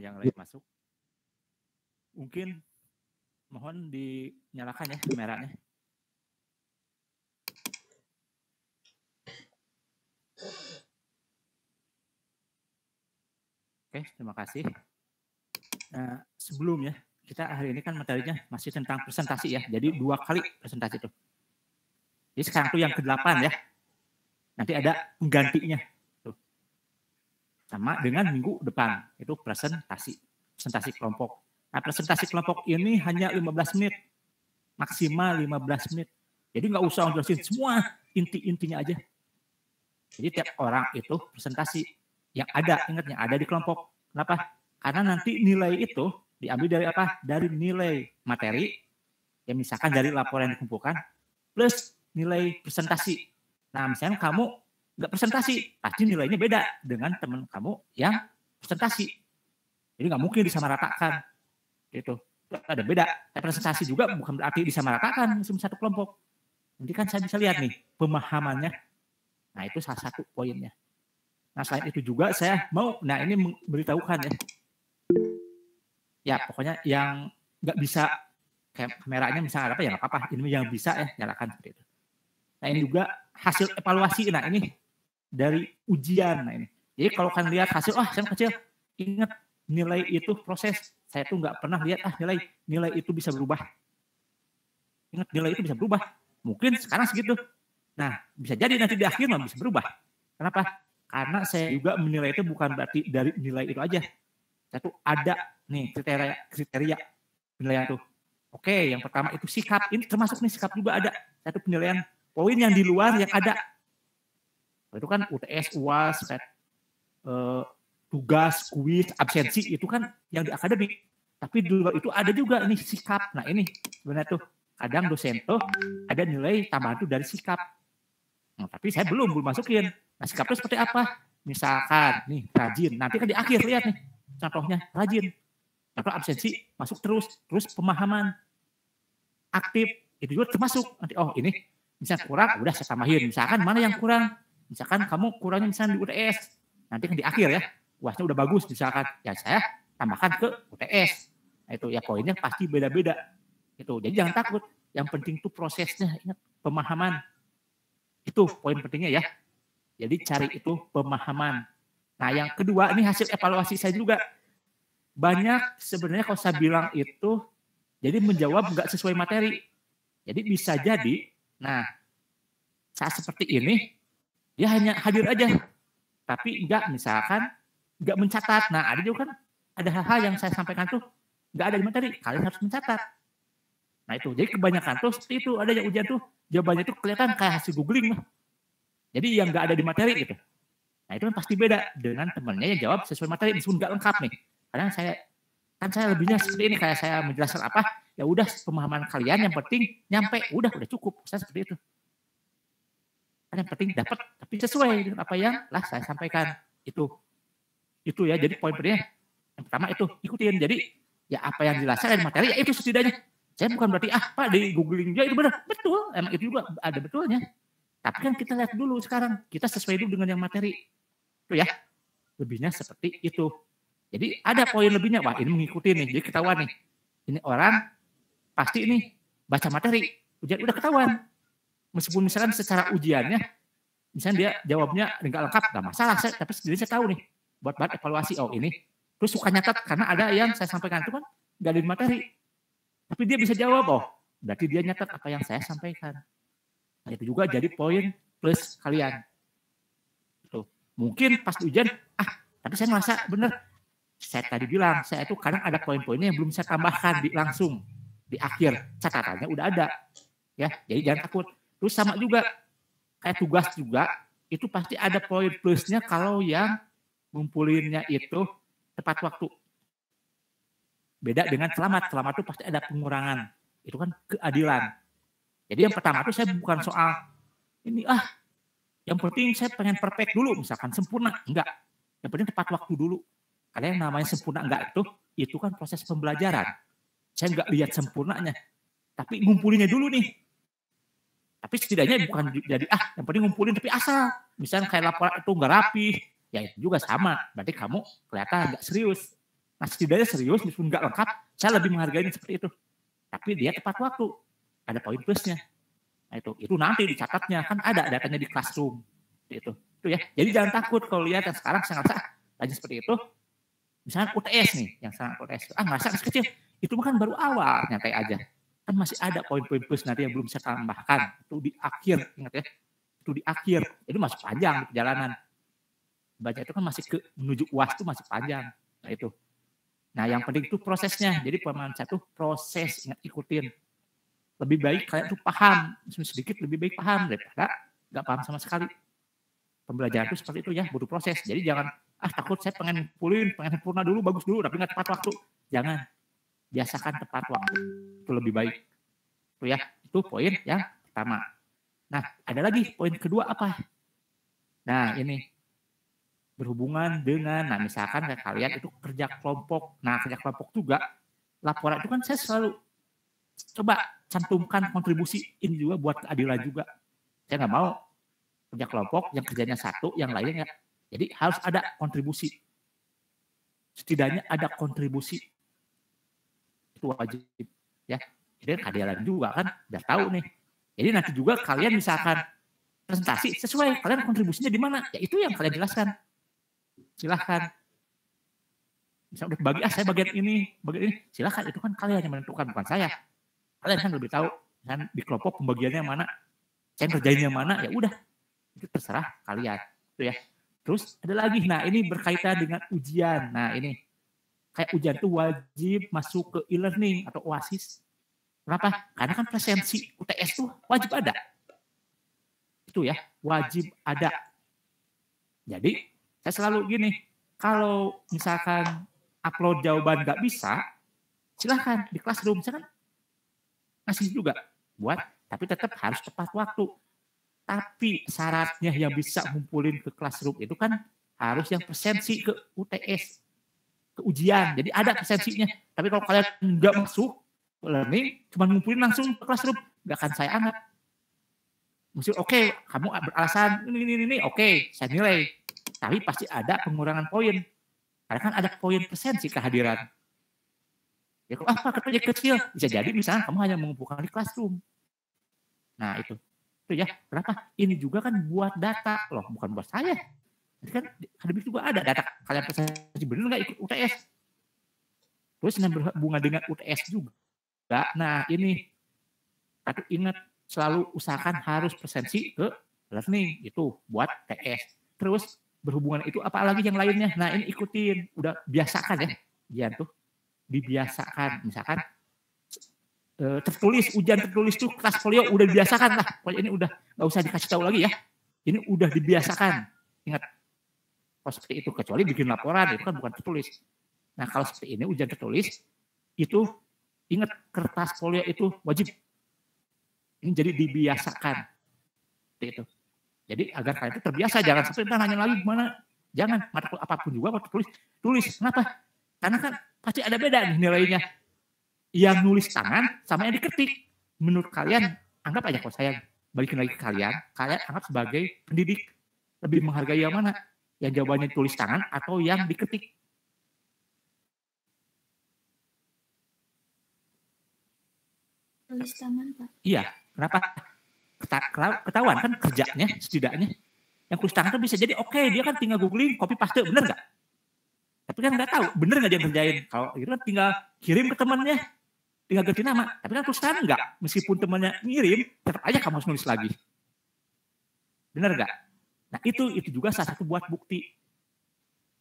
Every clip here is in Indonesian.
yang lain masuk. Mungkin mohon dinyalakan ya kameranya. Oke, terima kasih. Nah, sebelumnya kita hari ini kan materinya masih tentang presentasi ya. Jadi 2 kali presentasi itu. Jadi sekarang tuh yang ke-8 ya. Nanti ada penggantinya. Tuh. Sama dengan minggu depan. Itu presentasi kelompok. Nah, presentasi kelompok ini hanya 15 menit. Maksimal 15 menit. Jadi nggak usah jelasin semua inti-intinya aja. Jadi tiap orang itu presentasi yang ada, ingat yang ada di kelompok. Kenapa? Karena nanti nilai itu diambil dari apa? Dari nilai materi, yang misalkan dari laporan yang dikumpulkan, plus nilai presentasi. Nah, misalnya kamu nggak presentasi, pasti nilainya beda dengan teman kamu yang presentasi. Jadi nggak mungkin disamaratakan. Gitu. Ada beda. Presentasi juga bukan berarti disamaratakan satu kelompok. Nanti kan saya bisa lihat nih pemahamannya. Nah, itu salah satu poinnya. Nah, selain itu juga saya mau, nah ini memberitahukan ya. Ya, pokoknya yang nggak bisa, kameranya misalnya apa ya nggak apa-apa. Ini yang bisa ya, nyalakan seperti itu. Nah, ini juga hasil evaluasi. Nah, ini dari ujian. Nah, ini. Jadi kalau kan lihat hasil, saya kecil, ingat nilai itu proses. Saya tuh nggak pernah lihat, nilai itu bisa berubah. Ingat, nilai itu bisa berubah. Mungkin sekarang segitu. Nah, bisa jadi nanti di akhir bisa berubah. Kenapa? Karena saya juga menilai itu bukan berarti dari nilai itu aja. Saya tuh ada nih kriteria penilaian tuh. Oke, yang pertama itu sikap. Ini termasuk nih sikap juga ada. Satu penilaian poin yang di luar yang ada. Itu kan UTS, UAS, tugas, kuis, absensi, itu kan yang di akademik. Tapi di luar itu ada juga nih sikap. Nah, ini sebenarnya tuh kadang dosen tuh ada nilai tambahan tuh dari sikap. Nah, tapi saya belum masukin. Nah, sikap itu seperti apa? Misalkan nih rajin. Nanti kan di akhir lihat nih contohnya rajin. Contoh absensi masuk terus pemahaman. Aktif itu juga termasuk. Nanti ini misalnya kurang, udah saya tambahin. Misalkan mana yang kurang? Misalkan kamu kurangnya misalnya di UTS. Nanti kan di akhir ya. UASnya udah bagus misalkan. Ya saya tambahkan ke UTS. Nah, itu ya poinnya pasti beda-beda. Itu. Jadi jangan takut. Yang penting tuh prosesnya, ingat pemahaman. Itu poin pentingnya ya. Jadi cari itu pemahaman. Nah, yang kedua ini hasil evaluasi saya juga. Banyak sebenarnya kalau saya bilang itu jadi menjawab nggak sesuai materi. Jadi bisa jadi, nah saat seperti ini dia hanya hadir aja, tapi misalkan nggak mencatat. Nah, ada juga kan ada hal-hal yang saya sampaikan tuh nggak ada di materi, kalian harus mencatat. Nah, itu jadi kebanyakan tuh seperti itu, ada yang ujian tuh jawabannya tuh kelihatan kayak hasil googling. Jadi yang nggak ada di materi gitu. Nah, itu kan pasti beda dengan temannya yang jawab sesuai materi, meskipun nggak lengkap nih. Kadang saya lebihnya seperti ini, kayak saya menjelaskan apa, ya udah pemahaman kalian yang penting nyampe, udah cukup. Saya seperti itu. Yang penting dapat, tapi sesuai dengan apa yang saya sampaikan. Itu ya, jadi poin pentingnya. Yang pertama itu, ikutin. Jadi ya apa yang dijelaskan dari materi, ya itu setidaknya. Saya bukan berarti, Pak di googling dia itu benar. Betul, emang itu juga ada betulnya. Tapi kan kita lihat dulu sekarang, kita sesuai dulu dengan yang materi. Itu ya, lebihnya seperti itu. Jadi ada poin lebihnya, wah ini mengikuti nih, jadi ketahuan nih. Ini orang pasti ini baca materi, ujian udah ketahuan. Meskipun misalkan secara ujiannya, misalnya dia jawabnya nggak lengkap, nggak masalah, tapi sendiri saya tahu nih, buat evaluasi, ini. Terus suka nyatat, karena ada yang saya sampaikan itu kan nggak ada di materi. Tapi dia bisa jawab, berarti dia nyatat apa yang saya sampaikan. Nah, itu juga jadi poin plus kalian. Tuh. Mungkin pas ujian, tapi saya merasa bener. Saya tadi bilang, saya itu kadang ada poin-poinnya yang belum saya tambahkan langsung di akhir. Catatannya udah ada. Ya, jadi jangan takut. Terus sama juga, kayak tugas juga, itu pasti ada poin plusnya kalau yang ngumpulinnya itu tepat waktu. Beda dengan selamat. Selamat itu pasti ada pengurangan. Itu kan keadilan. Jadi yang pertama itu saya bukan soal ini yang penting saya pengen perfect dulu, misalkan sempurna, enggak. Yang penting tepat waktu dulu. Karena yang namanya sempurna enggak itu kan proses pembelajaran. Saya enggak lihat sempurnanya, tapi ngumpulinnya dulu nih. Tapi setidaknya bukan jadi yang penting ngumpulin tapi asal. Misalnya kayak laporan itu enggak rapi, ya itu juga sama. Berarti kamu kelihatan enggak serius. Nah setidaknya serius, meskipun nggak lengkap, saya lebih menghargai seperti itu. Tapi dia tepat waktu, ada poin plusnya. Nah itu nanti dicatatnya, kan ada datanya di Classroom. Itu ya. Jadi jangan takut kalau lihat yang sekarang saya ngerasa lagi seperti itu. Misalnya UTS nih, yang sangat UTS. Ngerasa masih kecil, itu kan baru awal, nyantai aja. Kan masih ada poin-poin plus nanti yang belum bisa tambahkan. Itu di akhir, ingat ya. Itu di akhir, itu masih panjang di perjalanan. Baca itu kan masih menuju UAS itu masih panjang. Nah itu. Nah yang penting itu prosesnya. Jadi pemahaman satu proses, ingat ikutin. Lebih baik kalian tuh paham, sedikit lebih baik paham daripada nggak paham sama sekali. Pembelajaran itu seperti itu ya, butuh proses. Jadi jangan, takut saya pengen sempurna dulu, bagus dulu, tapi nggak tepat waktu. Jangan, biasakan tepat waktu. Itu lebih baik. Itu ya, itu poin yang pertama. Nah, ada lagi poin kedua apa? Nah, ini berhubungan dengan, nah misalkan kayak kalian itu kerja kelompok. Nah, kerja kelompok juga, laporan itu kan saya selalu coba cantumkan kontribusi ini juga buat keadilan juga. Saya nggak mau kerja kelompok yang kerjanya satu, yang lainnya enggak. Jadi harus ada kontribusi. Setidaknya ada kontribusi. Itu wajib ya. Jadi keadilan juga kan udah tahu nih. Jadi nanti juga kalian misalkan presentasi sesuai kalian kontribusinya di mana? Ya itu yang kalian jelaskan. Silahkan. Misalnya udah bagi, saya bagian ini. Silahkan, itu kan kalian yang menentukan, bukan saya. Kalian kan lebih tahu kan di kelompok pembagiannya mana, saya kerjainnya mana, ya udah. Itu terserah kalian. Itu ya. Terus ada lagi, nah ini berkaitan dengan ujian. Nah ini, kayak ujian itu wajib masuk ke e-learning atau OASIS. Kenapa? Karena kan presensi UTS itu wajib ada. Itu ya, wajib ada. Jadi, saya selalu gini, kalau misalkan upload jawaban nggak bisa, silahkan di Classroom. Saya kan ngasih juga buat, tapi tetap harus tepat waktu. Tapi syaratnya yang bisa ngumpulin ke Classroom itu kan harus yang presensi ke UTS, ke ujian. Jadi ada presensinya. Tapi kalau kalian nggak masuk ke learning, cuma ngumpulin langsung ke Classroom, nggak akan saya anggap. Mesti oke, kamu beralasan ini, oke, saya nilai. Tapi pasti ada pengurangan poin. Karena kan ada poin presensi kehadiran. Ya kalau kerja kecil, bisa jadi misalnya kamu hanya mengumpulkan di Classroom. Nah itu ya, kenapa? Ini juga kan buat data loh, bukan buat saya. Jadi kan akademik juga ada data kalian presentasi benar nggak ikut UTS. Terus yang berhubungan dengan UTS juga. Nah ini, tapi ingat selalu usahakan harus presensi ke learning itu buat TS. Terus berhubungan itu apalagi yang lainnya. Nah ini ikutin, udah biasakan ya, Gian tuh dibiasakan. Misalkan tertulis, ujian tertulis tuh kelas folio udah dibiasakan lah. Pokoknya ini udah nggak usah dikasih tahu lagi ya. Ini udah dibiasakan. Ingat, kalau seperti itu kecuali bikin laporan itu kan bukan tertulis. Nah kalau seperti ini ujian tertulis itu ingat kertas folio itu wajib. Ini jadi dibiasakan. Seperti itu. Jadi agar kalian itu terbiasa, jangan sampai nanya lagi gimana. Jangan, mata apapun juga kalau tulis. Kenapa? Karena kan pasti ada beda nih nilainya. Yang nulis tangan sama yang diketik. Menurut kalian, anggap aja kalau saya balikin lagi ke kalian anggap sebagai pendidik. Lebih menghargai yang mana? Yang jawabannya tulis tangan atau yang diketik? Tulis tangan, Pak. Iya, kenapa? Ketahuan kan kerjanya setidaknya. Yang tulis tangan itu bisa jadi oke, dia kan tinggal googling, copy paste, bener nggak? Tapi kan nggak tahu, bener nggak dia ngerjain. Kalau itu kan tinggal kirim ke temannya, tinggal ganti nama. Tapi kan tulis tangan nggak, meskipun temannya ngirim, tetap aja kamu harus nulis lagi. Bener nggak? Nah itu juga salah satu buat bukti.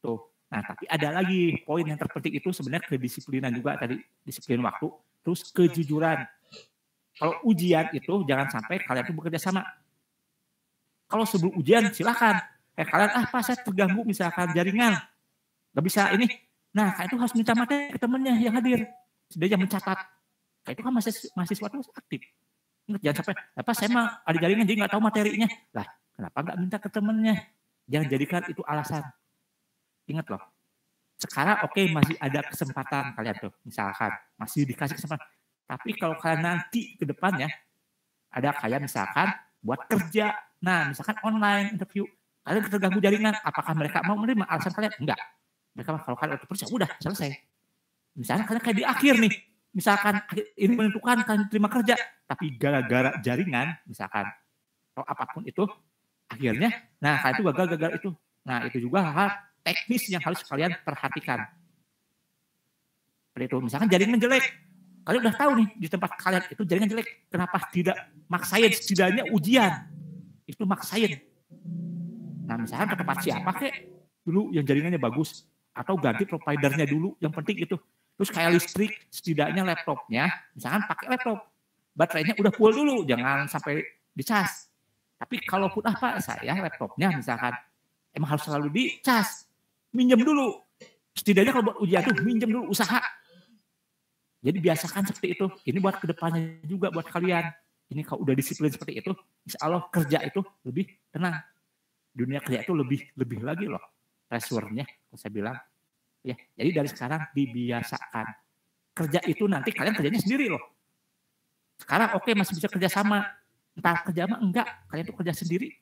Tuh. Nah tapi ada lagi poin yang terpenting itu sebenarnya kedisiplinan juga tadi, disiplin waktu, terus kejujuran. Kalau ujian itu jangan sampai kalian itu bekerja sama. Kalau sebelum ujian silahkan. Kalian saya terganggu misalkan jaringan. Gak bisa ini. Nah itu harus minta materi ke temennya yang hadir. Dia mencatat. Itu kan mahasiswa itu aktif. Jangan sampai, saya mah ada jaringan jadi gak tahu materinya. Lah kenapa gak minta ke temennya? Jangan jadikan itu alasan. Ingat loh. Sekarang masih ada kesempatan kalian tuh. Misalkan masih dikasih kesempatan. Tapi kalau kalian nanti ke depannya, ada kayak misalkan buat kerja. Nah misalkan online interview. Kalian terganggu jaringan. Apakah mereka mau menerima alasan kalian? Enggak. Mereka kalau kalian terus ya udah selesai. Misalnya karena kayak di akhir nih, misalkan ini menentukan kan terima kerja, tapi gara-gara jaringan, misalkan atau apapun itu, akhirnya, nah kalian itu gagal itu. Nah itu juga hal teknis yang harus kalian perhatikan. Seperti itu, misalkan jaringan jelek, kalian udah tahu nih di tempat kalian itu jaringan jelek, kenapa tidak maksain setidaknya ujian, itu maksain. Nah misalkan ke tempat siapa kek, dulu yang jaringannya bagus, atau ganti providernya dulu, yang penting itu. Terus kayak listrik, setidaknya laptopnya, misalkan pakai laptop, baterainya udah full dulu, jangan sampai dicas. Tapi kalaupun apa, saya laptopnya misalkan emang harus selalu dicas, minjem dulu. Setidaknya kalau buat ujian tuh minjem dulu, usaha. Jadi biasakan seperti itu. Ini buat kedepannya juga buat kalian. Ini kalau udah disiplin seperti itu, insya Allah kerja itu lebih tenang. Dunia kerja itu lebih lagi loh pressure-nya, saya bilang. Ya, jadi dari sekarang dibiasakan. Kerja itu nanti kalian kerjanya sendiri loh. Sekarang oke, masih bisa kerja sama. Entar kerja mah enggak, kalian tuh kerja sendiri.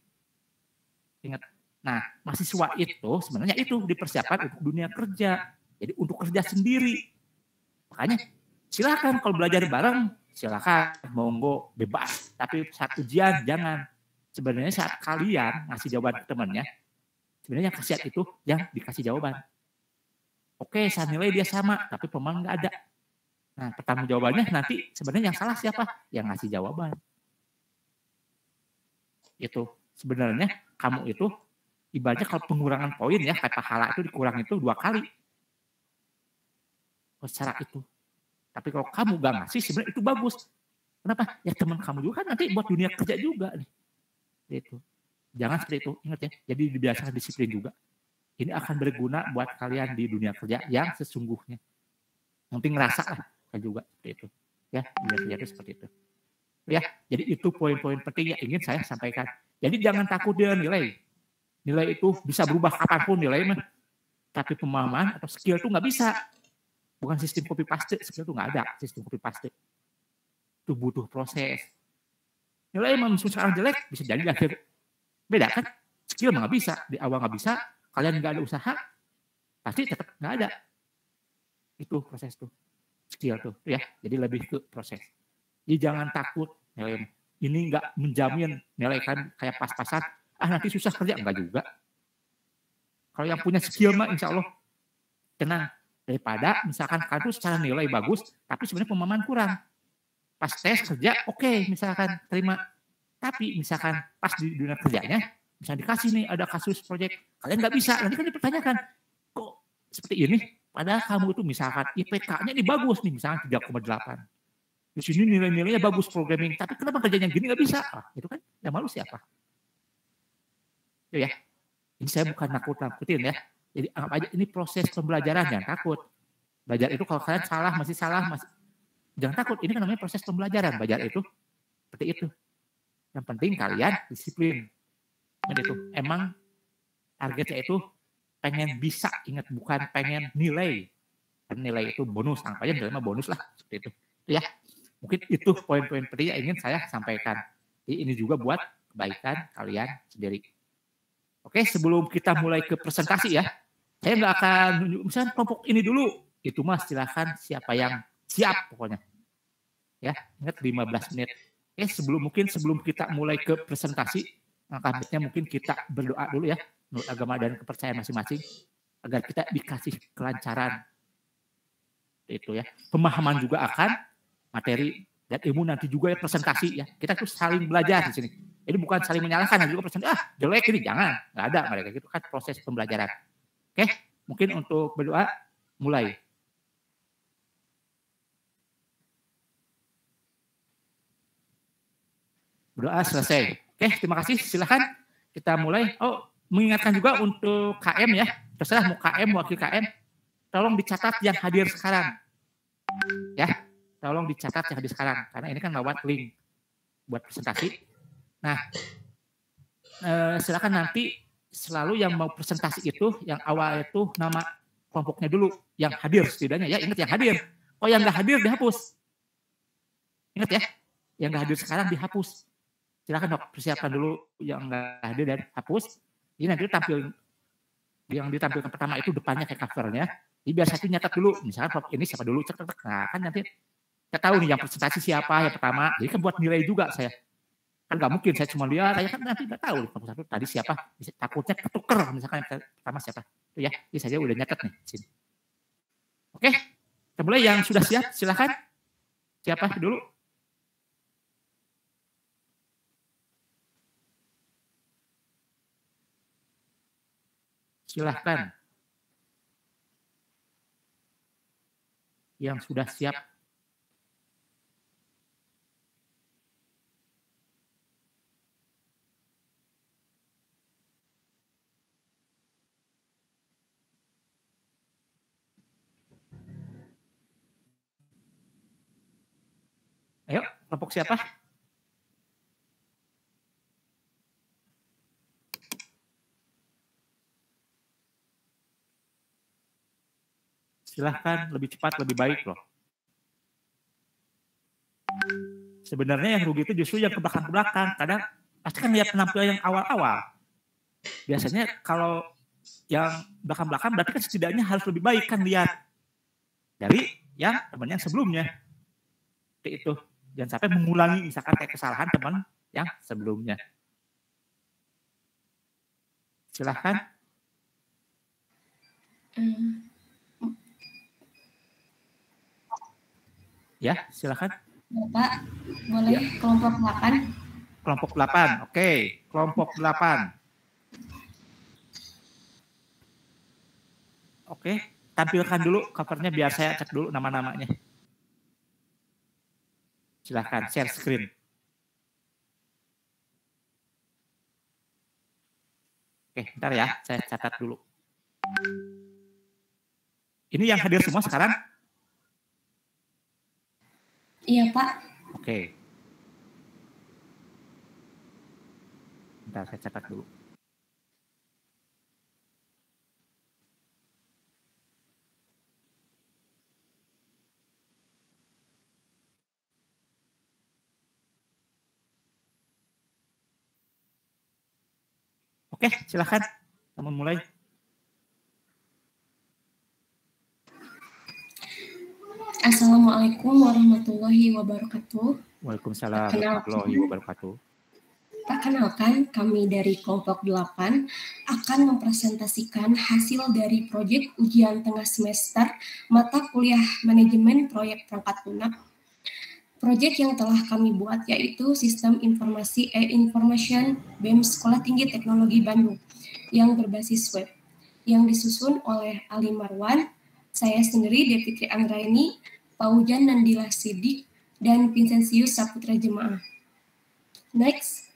Ingat. Nah, mahasiswa itu sebenarnya itu dipersiapkan untuk dunia kerja. Jadi untuk kerja sendiri. Makanya silakan kalau belajar bareng, silakan monggo bebas. Tapi saat ujian jangan. Sebenarnya saat kalian ngasih jawaban ke temannya, sebenarnya yang kasihan itu yang dikasih jawaban. Oke, saya nilai dia sama, tapi pemain nggak ada. Nah, pertanggung jawabannya nanti sebenarnya yang salah siapa? Yang ngasih jawaban. Itu sebenarnya kamu itu ibaratnya kalau pengurangan poin ya, kayak pahala itu dikurang itu 2 kali. Secara itu. Tapi kalau kamu gak ngasih sebenarnya itu bagus. Kenapa? Ya teman kamu juga kan nanti buat dunia kerja juga nih. Itu. Jangan seperti itu, ingat ya. Jadi dibiasakan disiplin juga. Ini akan berguna buat kalian di dunia kerja yang sesungguhnya. Nanti ngerasa lah kan juga seperti itu. Ya, dunia kerja itu seperti itu. Ya, jadi itu poin-poin penting yang ingin saya sampaikan. Jadi jangan takut dengan nilai. Nilai itu bisa berubah kapanpun nilainya. Tapi pemahaman atau skill itu nggak bisa. Bukan sistem copy paste, skill itu nggak ada sistem copy paste. Itu butuh proses. Nilai emang sekarang jelek, bisa jadi akhir. Beda kan? Skill nggak bisa. Di awal nggak bisa, kalian nggak ada usaha, pasti tetap nggak ada. Itu proses tuh. Skill tuh. Ya, jadi lebih ke proses. Jadi jangan takut nilai. Ini nggak menjamin nilai kan kayak pas-pasan. Nanti susah kerja. Enggak juga. Kalau yang punya skill mah insya Allah tenang. Daripada misalkan kalian tuh secara nilai bagus, tapi sebenarnya pemahaman kurang. Pas tes kerja, oke, misalkan terima. Tapi misalkan pas di dunia kerjanya, misalnya dikasih nih ada kasus proyek, kalian nggak bisa. Nanti kan dipertanyakan, kok seperti ini? Padahal kamu tuh misalkan IPK-nya ini bagus nih, misalkan 3,8. Di sini nilai-nilainya bagus programming, tapi kenapa kerjanya gini nggak bisa? Itu kan yang malu siapa? Ya, ini saya bukan nakut-nakutin ya. Jadi anggap aja ini proses pembelajaran, jangan takut. Belajar itu kalau kalian salah, masih jangan takut, ini kan namanya proses pembelajaran. Belajar itu seperti itu. Yang penting kalian disiplin. Itu emang targetnya itu pengen bisa, ingat bukan pengen nilai. Karena nilai itu bonus, anggap aja nilai mah bonus lah. Seperti itu. Ya, mungkin itu poin-poin penting yang ingin saya sampaikan. Jadi ini juga buat kebaikan kalian sendiri. Oke, sebelum kita mulai ke presentasi ya, saya nggak akan nunjuk, misalnya kelompok ini dulu. Itu mah silahkan siapa yang siap pokoknya. Ya, ingat 15 menit. Oke, sebelum kita mulai ke presentasi, angkatnya mungkin kita berdoa dulu ya, menurut agama dan kepercayaan masing-masing, agar kita dikasih kelancaran. Itu ya, pemahaman juga akan materi dan ilmu nanti juga ya presentasi ya. Kita tuh saling belajar di sini. Jadi bukan saling menyalahkan dan juga presentasi, jelek ini jangan, nggak ada mereka gitu kan proses pembelajaran. Oke, mungkin untuk berdoa mulai. Berdoa selesai. Oke, terima kasih. Silahkan kita mulai. Oh, mengingatkan juga untuk KM ya. Terserah mau KM, wakil KM. Tolong dicatat yang hadir sekarang. Ya, tolong dicatat yang hadir sekarang. Karena ini kan lewat link buat presentasi. Nah, silakan nanti selalu yang mau presentasi itu, yang awal itu nama kelompoknya dulu. Yang hadir setidaknya ya. Ingat yang hadir. Oh, yang nggak hadir dihapus. Ingat ya, yang nggak hadir sekarang dihapus. Silakan persiapkan dulu yang nggak hadir dan hapus. Ini nanti yang ditampilkan pertama itu depannya kayak covernya. Jadi biar saya nyatat dulu, misalkan ini siapa dulu, cek. Nah kan nanti saya tahu nih yang presentasi siapa yang pertama. Jadi kan buat nilai juga saya. Kan nggak mungkin saya cuma lihat, saya kan nanti nggak tahu satu tadi siapa. Takutnya ketuker misalkan yang pertama siapa. Itu ya, jadi saya udah nyatat nih sini. Oke, kita mulai yang sudah siap, silakan. Siapa dulu? Silahkan. Yang sudah siap. Ayo, kelompok siapa? Silahkan, lebih cepat, lebih baik loh. Sebenarnya yang rugi itu justru yang ke belakang-belakang. Kadang pasti kan lihat penampilan yang awal-awal. Biasanya kalau yang belakang-belakang berarti kan setidaknya harus lebih baik kan lihat dari yang teman yang sebelumnya. Seperti itu. Jangan sampai mengulangi misalkan kayak kesalahan teman yang sebelumnya. Silahkan. Ya, silahkan. Bapak, boleh ya. Kelompok 8. Kelompok 8, oke. Kelompok 8. Oke, tampilkan dulu covernya biar saya cek dulu nama-namanya. Silahkan, share screen. Oke, bentar ya, saya catat dulu. Ini yang hadir semua sekarang? Iya, Pak. Oke. Bentar, saya catat dulu. Oke, silakan. Kamu mulai. Assalamualaikum warahmatullahi wabarakatuh. Waalaikumsalam warahmatullahi wabarakatuh. Perkenalkan, kami dari kelompok 8 akan mempresentasikan hasil dari proyek ujian tengah semester mata kuliah manajemen proyek perangkat lunak. Proyek yang telah kami buat yaitu Sistem Informasi Information BEM Sekolah Tinggi Teknologi Bandung yang berbasis web, yang disusun oleh Ali Marwan, saya sendiri Devitri Anggraini, Paujan Nandila Sidik, dan Vincentius Saputra Jemaah. Next.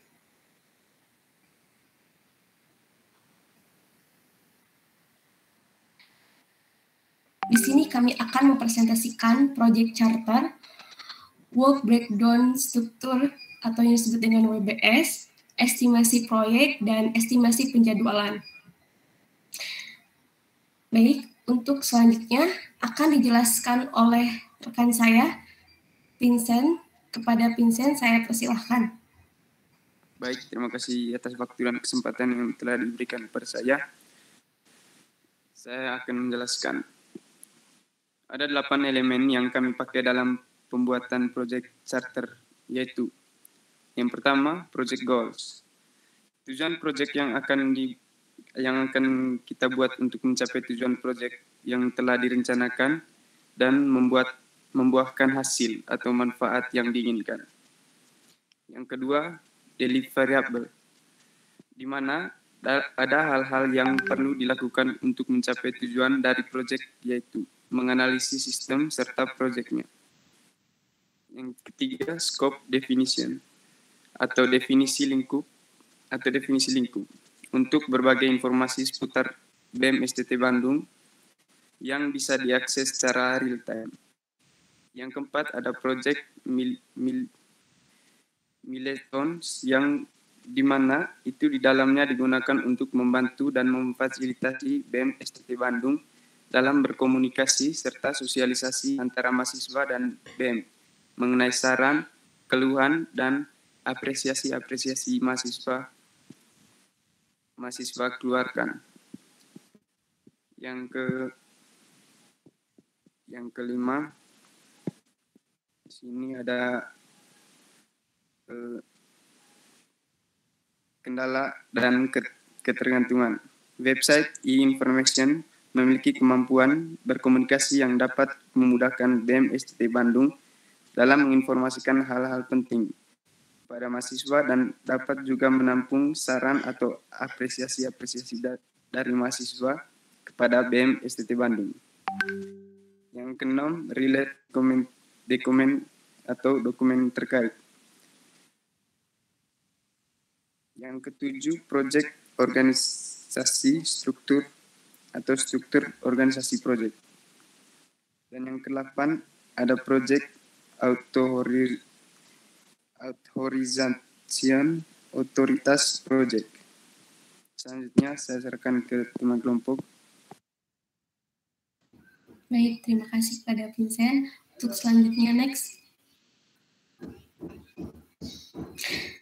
Di sini kami akan mempresentasikan proyek charter, work breakdown struktur atau yang disebut dengan WBS, estimasi proyek, dan estimasi penjadwalan. Baik, untuk selanjutnya akan dijelaskan oleh rekan saya, Vincent. Kepada Vincent, saya persilahkan. Baik, terima kasih atas waktu dan kesempatan yang telah diberikan kepada saya. Saya akan menjelaskan. Ada 8 elemen yang kami pakai dalam pembuatan proyek charter, yaitu yang pertama, project goals. Tujuan proyek yang akan kita buat untuk mencapai tujuan proyek yang telah direncanakan dan membuahkan hasil atau manfaat yang diinginkan. Yang kedua, deliverable, di mana ada hal-hal yang perlu dilakukan untuk mencapai tujuan dari proyek, yaitu menganalisis sistem serta proyeknya. Yang ketiga, scope definition atau definisi lingkup untuk berbagai informasi seputar BEM STT Bandung yang bisa diakses secara real time. Yang keempat, ada project milestones yang di mana itu di dalamnya digunakan untuk membantu dan memfasilitasi BEM STT Bandung dalam berkomunikasi serta sosialisasi antara mahasiswa dan BEM mengenai saran, keluhan, dan apresiasi mahasiswa keluarkan. Yang Yang kelima, di sini ada kendala dan ketergantungan. Website e-information memiliki kemampuan berkomunikasi yang dapat memudahkan BEM STT Bandung dalam menginformasikan hal-hal penting pada mahasiswa dan dapat juga menampung saran atau apresiasi dari mahasiswa kepada BEM STT Bandung. Yang keenam, relate dokumen atau dokumen terkait. Yang ketujuh, project organisasi struktur atau struktur organisasi project. Dan yang ke-8 ada project authorization otoritas project. Selanjutnya saya serahkan ke teman kelompok. Baik, terima kasih kepada Vincent. Untuk selanjutnya, next.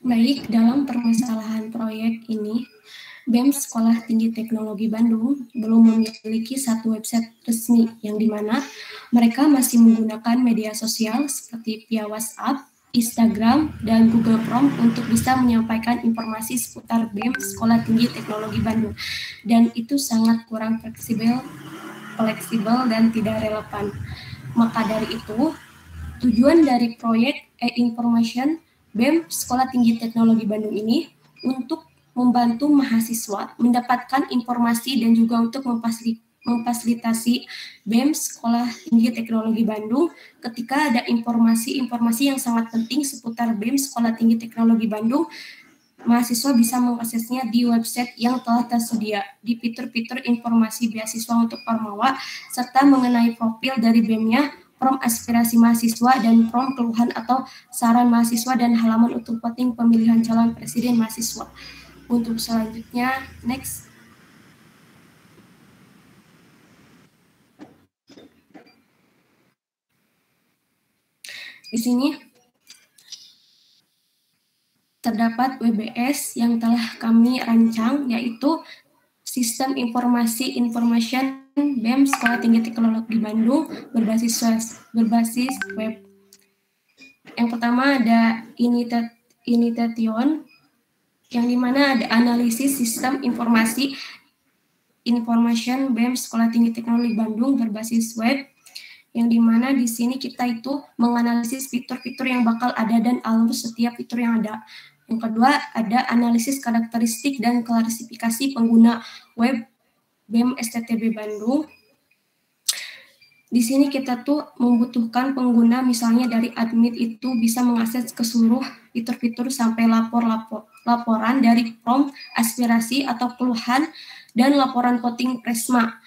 Baik, dalam permasalahan proyek ini, BEM Sekolah Tinggi Teknologi Bandung belum memiliki satu website resmi yang dimana mereka masih menggunakan media sosial seperti via WhatsApp, Instagram, dan Google Form untuk bisa menyampaikan informasi seputar BEM Sekolah Tinggi Teknologi Bandung. Dan itu sangat kurang fleksibel dan tidak relevan. Maka dari itu, tujuan dari proyek e-information BEM Sekolah Tinggi Teknologi Bandung ini untuk membantu mahasiswa mendapatkan informasi dan juga untuk memfasilitasi BEM Sekolah Tinggi Teknologi Bandung ketika ada informasi-informasi yang sangat penting seputar BEM Sekolah Tinggi Teknologi Bandung, mahasiswa bisa mengaksesnya di website yang telah tersedia di fitur-fitur informasi beasiswa untuk Ormawa serta mengenai profil dari BEM-nya, form aspirasi mahasiswa, dan form keluhan atau saran mahasiswa dan halaman untuk voting pemilihan calon presiden mahasiswa. Untuk selanjutnya, next. Di sini terdapat WBS yang telah kami rancang, yaitu Sistem Informasi Information BEM Sekolah Tinggi Teknologi Bandung berbasis web. Yang pertama ada Initation, yang dimana ada analisis sistem informasi information BEM Sekolah Tinggi Teknologi Bandung berbasis web, yang dimana di sini kita itu menganalisis fitur-fitur yang bakal ada dan alur setiap fitur yang ada. Yang kedua ada analisis karakteristik dan klasifikasi pengguna web BEM STTB Bandung. Di sini kita tuh membutuhkan pengguna misalnya dari admin itu bisa mengakses ke seluruh fitur-fitur sampai laporan dari form aspirasi atau keluhan dan laporan voting Presma.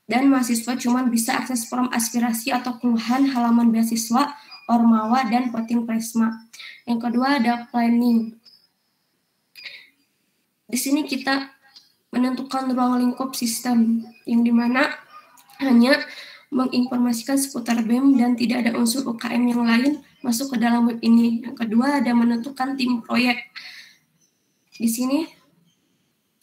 Dan mahasiswa cuma bisa akses form aspirasi atau keluhan halaman beasiswa, Ormawa, dan voting Presma. Yang kedua ada planning. Di sini kita menentukan ruang lingkup sistem yang dimana hanya menginformasikan seputar BEM dan tidak ada unsur UKM yang lain masuk ke dalam web ini. Yang kedua ada menentukan tim proyek. Di sini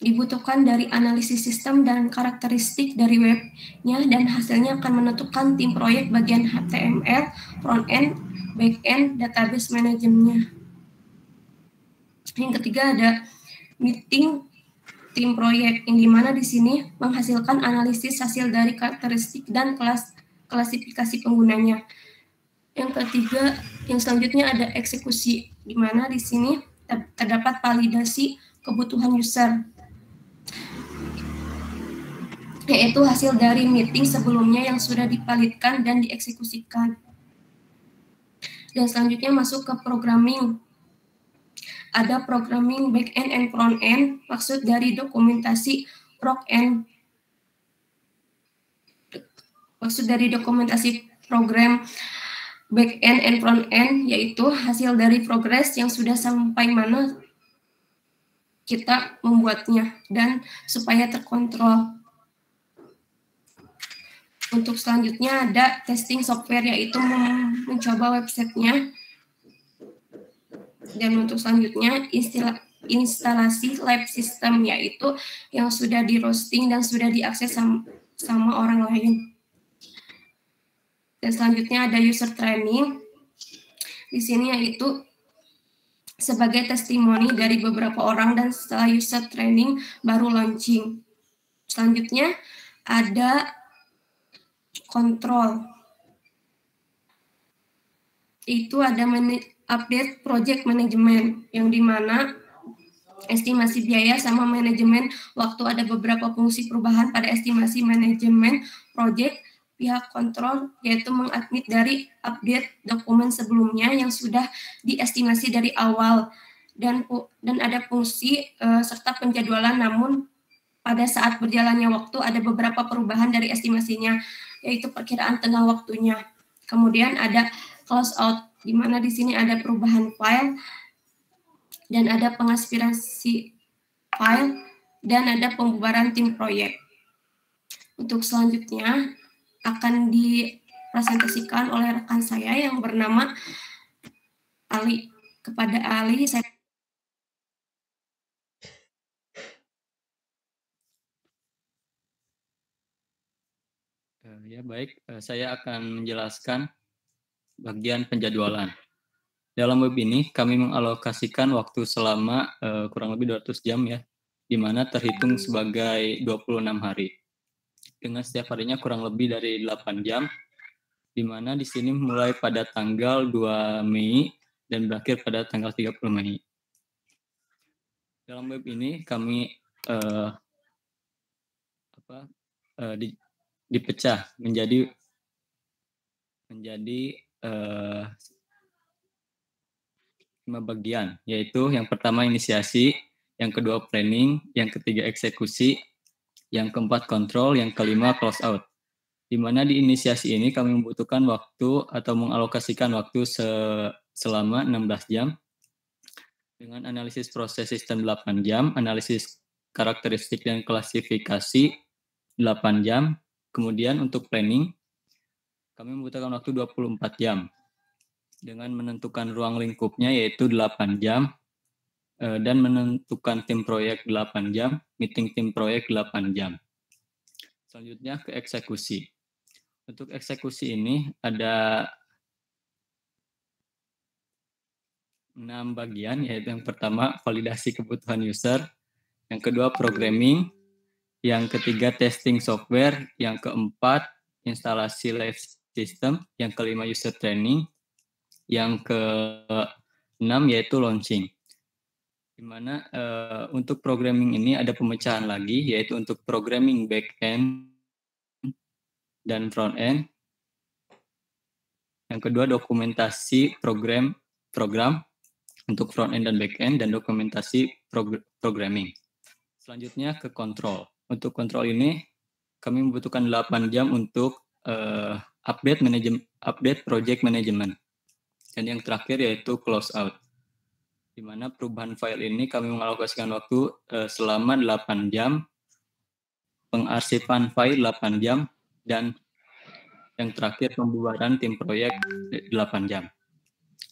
dibutuhkan dari analisis sistem dan karakteristik dari webnya dan hasilnya akan menentukan tim proyek bagian HTML, front-end, back-end, database manajemennya. Yang ketiga ada meeting tim proyek, yang dimana di sini menghasilkan analisis hasil dari karakteristik dan klasifikasi penggunanya. Yang ketiga, yang selanjutnya ada eksekusi, di mana di sini terdapat validasi kebutuhan user, yaitu hasil dari meeting sebelumnya yang sudah divalidkan dan dieksekusikan. Dan selanjutnya masuk ke programming. Ada programming back-end and front-end, maksud dari dokumentasi front-end. Maksud dari dokumentasi program back-end and front-end, yaitu hasil dari progres yang sudah sampai mana kita membuatnya, dan supaya terkontrol. Untuk selanjutnya ada testing software, yaitu mencoba websitenya. Dan untuk selanjutnya instalasi lab system, yaitu yang sudah di roasting dan sudah diakses sama orang lain. Dan selanjutnya ada user training. Di sini yaitu sebagai testimoni dari beberapa orang dan setelah user training baru launching. Selanjutnya ada kontrol. Itu ada update project management yang dimana estimasi biaya sama manajemen waktu ada beberapa fungsi perubahan pada estimasi manajemen project. Pihak kontrol yaitu mengadmit dari update dokumen sebelumnya yang sudah diestimasi dari awal dan ada fungsi serta penjadwalan, namun pada saat berjalannya waktu ada beberapa perubahan dari estimasinya, yaitu perkiraan tengah waktunya. Kemudian ada close out, di mana di sini ada perubahan file dan ada pengaspirasi file dan ada pembubaran tim proyek. Untuk selanjutnya akan dipresentasikan oleh rekan saya yang bernama Ali. Kepada Ali, saya ya baik, saya akan menjelaskan bagian penjadwalan. Dalam web ini kami mengalokasikan waktu selama kurang lebih 200 jam ya, di mana terhitung sebagai 26 hari. Dengan setiap harinya kurang lebih dari 8 jam, di mana di sini mulai pada tanggal 2 Mei dan berakhir pada tanggal 30 Mei. Dalam web ini kami dipecah menjadi 5 bagian, yaitu yang pertama inisiasi, yang kedua planning, yang ketiga eksekusi, yang keempat kontrol, yang kelima close out. Di mana di inisiasi ini kami membutuhkan waktu atau mengalokasikan waktu selama 16 jam dengan analisis proses sistem 8 jam, analisis karakteristik dan klasifikasi 8 jam. Kemudian untuk planning kami membutuhkan waktu 24 jam dengan menentukan ruang lingkupnya yaitu 8 jam dan menentukan tim proyek 8 jam, meeting tim proyek 8 jam. Selanjutnya ke eksekusi. Untuk eksekusi ini ada 6 bagian, yaitu yang pertama validasi kebutuhan user, yang kedua programming, yang ketiga testing software, yang keempat instalasi live system, yang kelima user training, yang keenam yaitu launching. Di mana untuk programming ini ada pemecahan lagi, yaitu untuk programming back-end dan front-end. Yang kedua dokumentasi program untuk front-end dan back-end dan dokumentasi programming. Selanjutnya ke kontrol. Untuk kontrol ini kami membutuhkan 8 jam untuk update project management. Dan yang terakhir yaitu close out. Di mana perubahan file ini kami mengalokasikan waktu selama 8 jam, pengarsipan file 8 jam, dan yang terakhir pembubaran tim proyek 8 jam.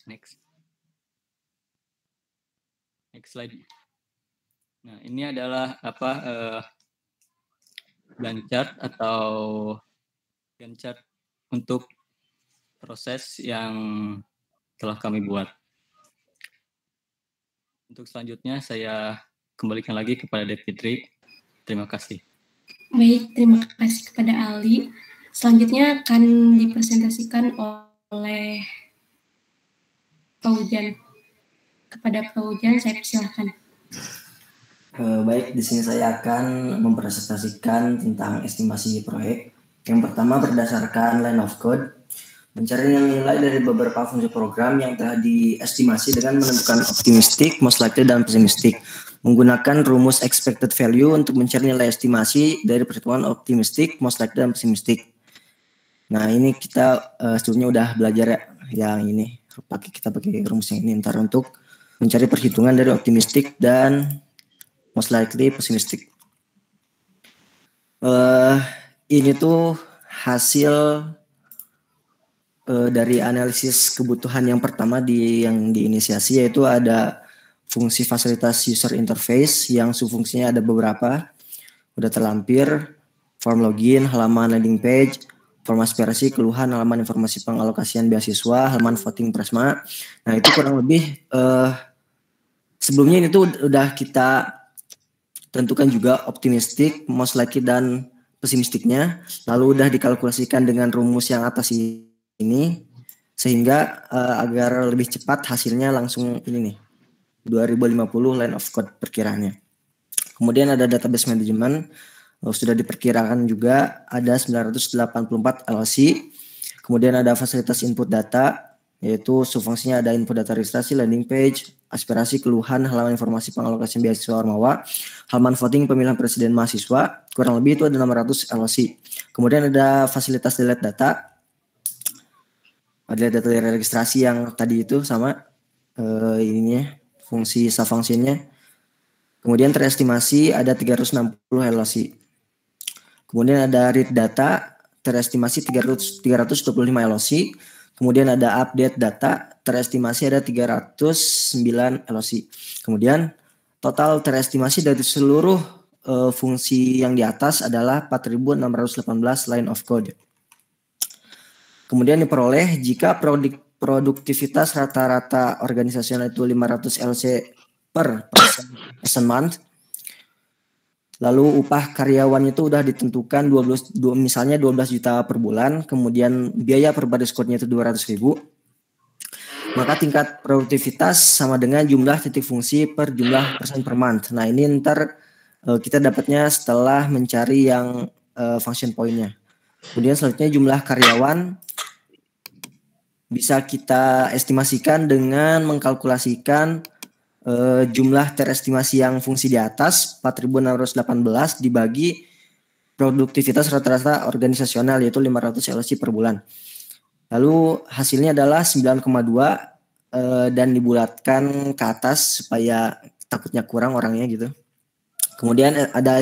Next slide. Nah, ini adalah Gantt chart atau Gantt chart untuk proses yang telah kami buat. Untuk selanjutnya saya kembalikan lagi kepada Devitri. Terima kasih. Baik, terima kasih kepada Ali. Selanjutnya akan dipresentasikan oleh Pak Ujan. Kepada Pak Ujan, saya persilahkan. Baik, di sini saya akan mempresentasikan tentang estimasi proyek. Yang pertama berdasarkan line of code, mencari nilai dari beberapa fungsi program yang telah diestimasi dengan menentukan optimistic, most likely, dan pessimistic. Menggunakan rumus expected value untuk mencari nilai estimasi dari perhitungan optimistic, most likely, dan pessimistic. Nah, ini kita sebelumnya udah belajar ya, yang ini. Kita pakai rumus yang ini ntar untuk mencari perhitungan dari optimistic dan most likely, pessimistic. Ini tuh hasil dari analisis kebutuhan yang pertama yang diinisiasi, yaitu ada fungsi fasilitas user interface yang subfungsinya ada beberapa, udah terlampir, form login, halaman landing page, form aspirasi, keluhan, halaman informasi pengalokasian beasiswa, halaman voting Prasma. Nah itu kurang lebih sebelumnya ini tuh udah kita tentukan juga optimistik, most likely dan pesimistiknya, lalu udah dikalkulasikan dengan rumus yang atas ini sehingga agar lebih cepat hasilnya langsung ini nih 2050 line of code perkiraannya. Kemudian ada database management, sudah diperkirakan juga ada 984 LOC. Kemudian ada fasilitas input data, yaitu subfungsinya ada input data registrasi, landing page, aspirasi, keluhan, halaman informasi pengalokasian beasiswa Ormawa, halaman voting pemilihan presiden mahasiswa, kurang lebih itu ada 600 LOC. Kemudian ada fasilitas delete data, ada data dari registrasi yang tadi itu sama ininya, fungsi subfungsinya. Kemudian terestimasi ada 360 LOC. Kemudian ada read data, terestimasi 325 LOC. Kemudian ada update data, terestimasi ada 309 LOC. Kemudian total terestimasi dari seluruh fungsi yang di atas adalah 4.618 line of code. Kemudian diperoleh jika produktivitas rata-rata organisasional itu 500 LC per person month. Lalu upah karyawan itu udah ditentukan misalnya 12 juta per bulan, kemudian biaya per baris code-nya itu 200.000. Maka tingkat produktivitas sama dengan jumlah titik fungsi per jumlah persen per month. Nah, ini ntar kita dapatnya setelah mencari yang function point-nya. Kemudian selanjutnya jumlah karyawan bisa kita estimasikan dengan mengkalkulasikan jumlah terestimasi yang fungsi di atas 4.618 dibagi produktivitas rata-rata organisasional yaitu 500 LOC per bulan. Lalu hasilnya adalah 9,2 dan dibulatkan ke atas supaya takutnya kurang orangnya gitu. Kemudian ada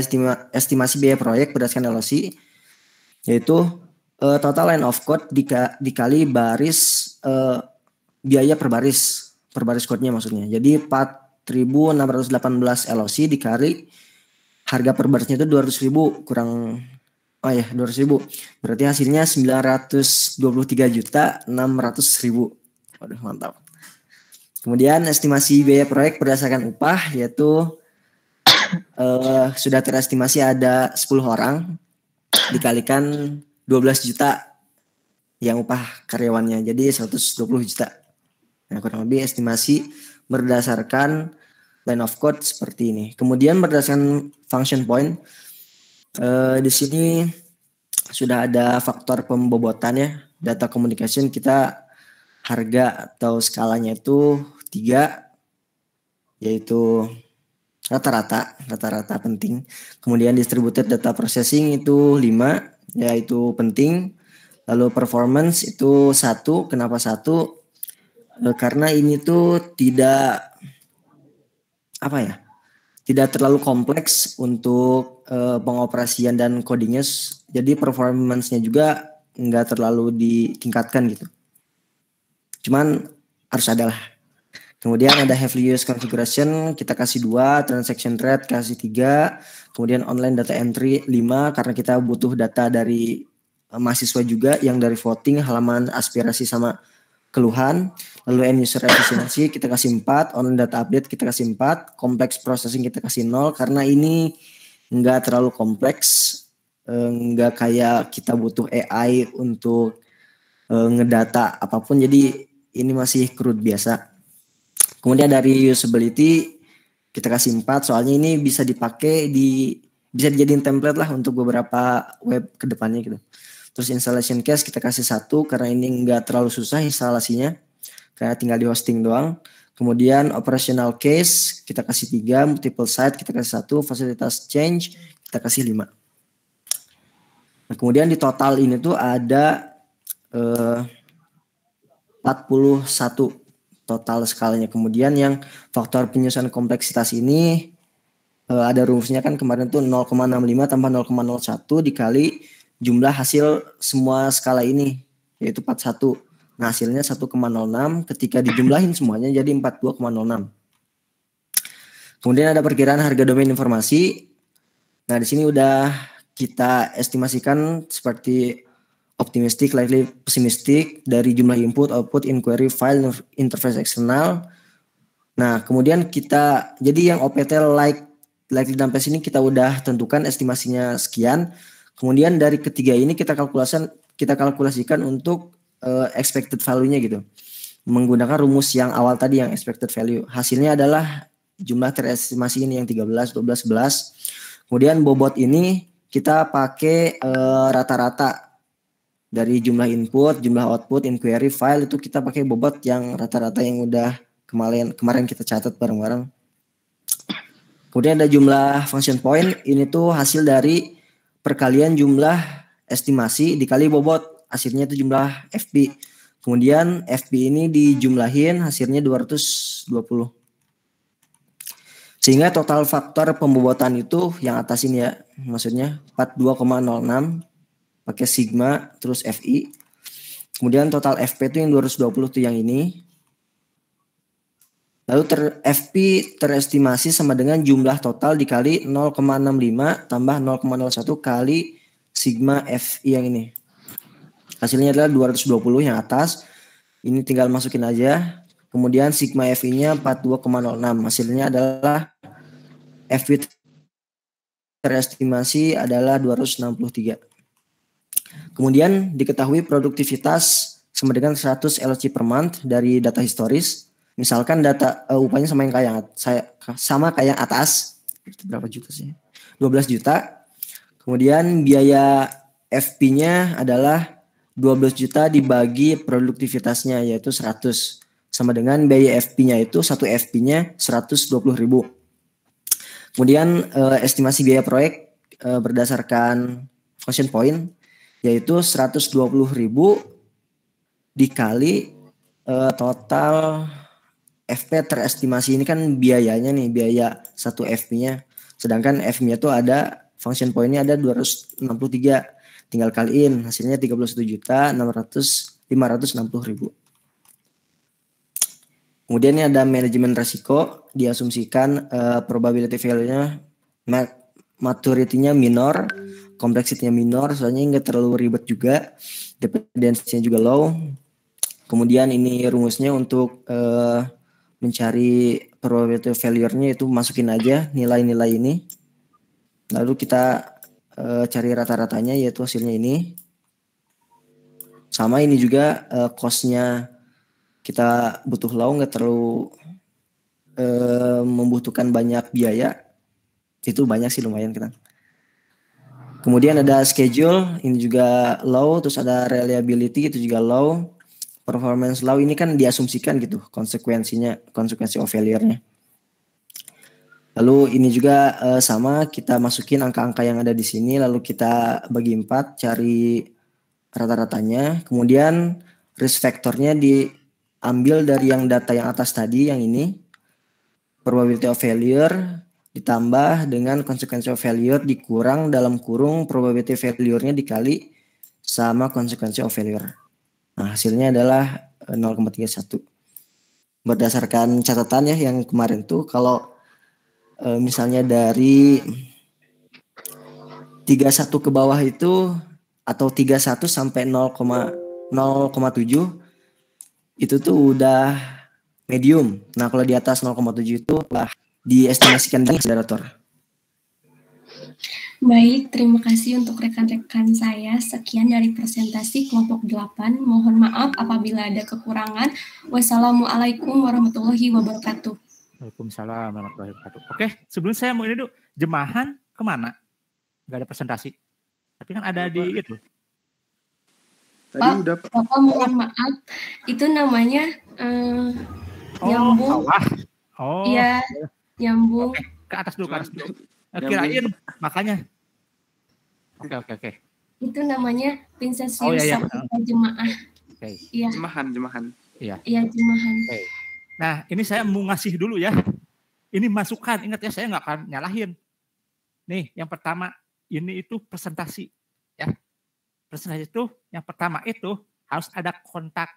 estimasi biaya proyek berdasarkan LOC yaitu total line of code dikali baris biaya per baris code-nya maksudnya. Jadi 4.618 LOC dikali harga per barisnya itu 200.000 kurang 200.000. Berarti hasilnya 923.600.000. Waduh, mantap. Kemudian estimasi biaya proyek berdasarkan upah yaitu sudah terestimasi ada 10 orang dikalikan 12 juta yang upah karyawannya, jadi 120 juta. Nah, kurang lebih estimasi berdasarkan line of code seperti ini. Kemudian berdasarkan function point, di sini sudah ada faktor pembobotan ya, data communication kita harga atau skalanya itu 3, yaitu rata-rata penting. Kemudian distributed data processing itu 5, yaitu penting. Lalu performance itu 1. Kenapa 1? Karena ini tuh tidak terlalu kompleks untuk pengoperasian dan codingnya, jadi performance-nya juga nggak terlalu ditingkatkan gitu. Cuman harus ada lah. Kemudian ada heavily used configuration, kita kasih 2, transaction rate kasih 3, kemudian online data entry 5, karena kita butuh data dari mahasiswa juga yang dari voting, halaman aspirasi sama keluhan. Lalu end user efficiency kita kasih 4, online data update kita kasih 4, complex processing kita kasih 0, karena ini nggak terlalu kompleks, nggak kayak kita butuh AI untuk ngedata apapun, jadi ini masih crude biasa. Kemudian dari usability kita kasih 4, soalnya ini bisa dipakai bisa dijadiin template lah untuk beberapa web kedepannya gitu. Terus installation case kita kasih 1 karena ini enggak terlalu susah instalasinya, kayak tinggal di hosting doang. Kemudian operational case kita kasih 3, multiple site kita kasih 1, fasilitas change kita kasih 5. Nah, kemudian di total ini tuh ada 41 total skalanya. Kemudian yang faktor penyusunan kompleksitas ini ada rumusnya kan kemarin tuh 0,65 tambah 0,01 dikali jumlah hasil semua skala ini yaitu 41. Nah, hasilnya 1,06, ketika dijumlahin semuanya jadi 42,06. Kemudian ada perkiraan harga domain informasi. Nah, di sini udah kita estimasikan seperti optimistic, likely pessimistic dari jumlah input, output, inquiry, file, interface eksternal. Nah, kemudian kita, jadi yang OPT likely dan pes ini kita udah tentukan estimasinya sekian. Kemudian dari ketiga ini kita kalkulasikan untuk expected value-nya gitu. Menggunakan rumus yang awal tadi yang expected value. Hasilnya adalah jumlah terestimasi ini yang 13, 12, 11. Kemudian bobot ini kita pakai rata-rata dari jumlah input, jumlah output, inquiry, file itu kita pakai bobot yang rata-rata yang udah kemarin kita catat bareng-bareng. Kemudian ada jumlah function point, ini tuh hasil dari perkalian jumlah estimasi dikali bobot, hasilnya itu jumlah FP. Kemudian FP ini dijumlahin hasilnya 220. Sehingga total faktor pembobotan itu yang atas ini ya, maksudnya 42,06 pakai sigma terus FI. Kemudian total FP itu yang 220 tuh yang ini. Lalu FP terestimasi sama dengan jumlah total dikali 0,65 tambah 0,01 kali sigma FI yang ini. Hasilnya adalah 220 yang atas. Ini tinggal masukin aja. Kemudian sigma FI-nya 42,06. Hasilnya adalah FP terestimasi adalah 263. Kemudian diketahui produktivitas sama dengan 100 LC per month dari data historis. Misalkan data upahnya sama kayak atas. Berapa juta sih? 12 juta. Kemudian biaya FP-nya adalah 12 juta dibagi produktivitasnya yaitu 100. Sama dengan biaya FP-nya itu 1 FP-nya 120.000. Kemudian estimasi biaya proyek berdasarkan function point yaitu 120.000 dikali total FP terestimasi ini kan biayanya nih, biaya 1 FP-nya. Sedangkan FP-nya tuh ada function point-nya ada 263. Tinggal kaliin hasilnya 31.560.000. Kemudian ini ada manajemen resiko, diasumsikan probability value-nya maturity-nya minor, kompleksitinya minor, soalnya nggak terlalu ribet juga, dependensinya juga low. Kemudian ini rumusnya untuk mencari probability failure-nya itu masukin aja nilai-nilai ini. Lalu kita cari rata-ratanya yaitu hasilnya ini. Sama ini juga cost-nya kita butuh low, nggak terlalu membutuhkan banyak biaya. Itu banyak sih lumayan kita. Kemudian ada schedule, ini juga low, terus ada reliability itu juga low. Performance low ini kan diasumsikan gitu konsekuensi of failure-nya. Lalu ini juga sama kita masukin angka-angka yang ada di sini lalu kita bagi 4 cari rata-ratanya. Kemudian risk factor-nya diambil dari yang data yang atas tadi yang ini. Probability of failure ditambah dengan konsekuensi of failure dikurang dalam kurung probability failure-nya dikali sama konsekuensi of failure. Nah, hasilnya adalah 0,31. Berdasarkan catatan ya yang kemarin tuh kalau misalnya dari 31 ke bawah itu atau 31 sampai 0,7 itu tuh udah medium. Nah, kalau di atas 0,7 itu lah diestimasikan dengan akselerator. Baik, terima kasih untuk rekan-rekan saya. Sekian dari presentasi kelompok 8. Mohon maaf apabila ada kekurangan. Wassalamualaikum warahmatullahi wabarakatuh. Waalaikumsalam warahmatullahi wabarakatuh. Oke, sebelum saya mau ini dulu, jemahan kemana? Gak ada presentasi. Tapi kan ada di itu. Pak, Bapak mohon maaf. Itu namanya nyambung. Oh, iya, nyambung. Oke, ke atas dulu, ke atas dulu. Kirain makanya. Oke. Itu namanya Pinsesius jemaah. Iya. Jemahan. Iya, jemahan. Okay. Nah, ini saya mau ngasih dulu ya. Ini masukan, ingat ya saya nggak akan nyalahin. Nih, yang pertama ini itu presentasi ya. Presentasi itu yang pertama itu harus ada kontak.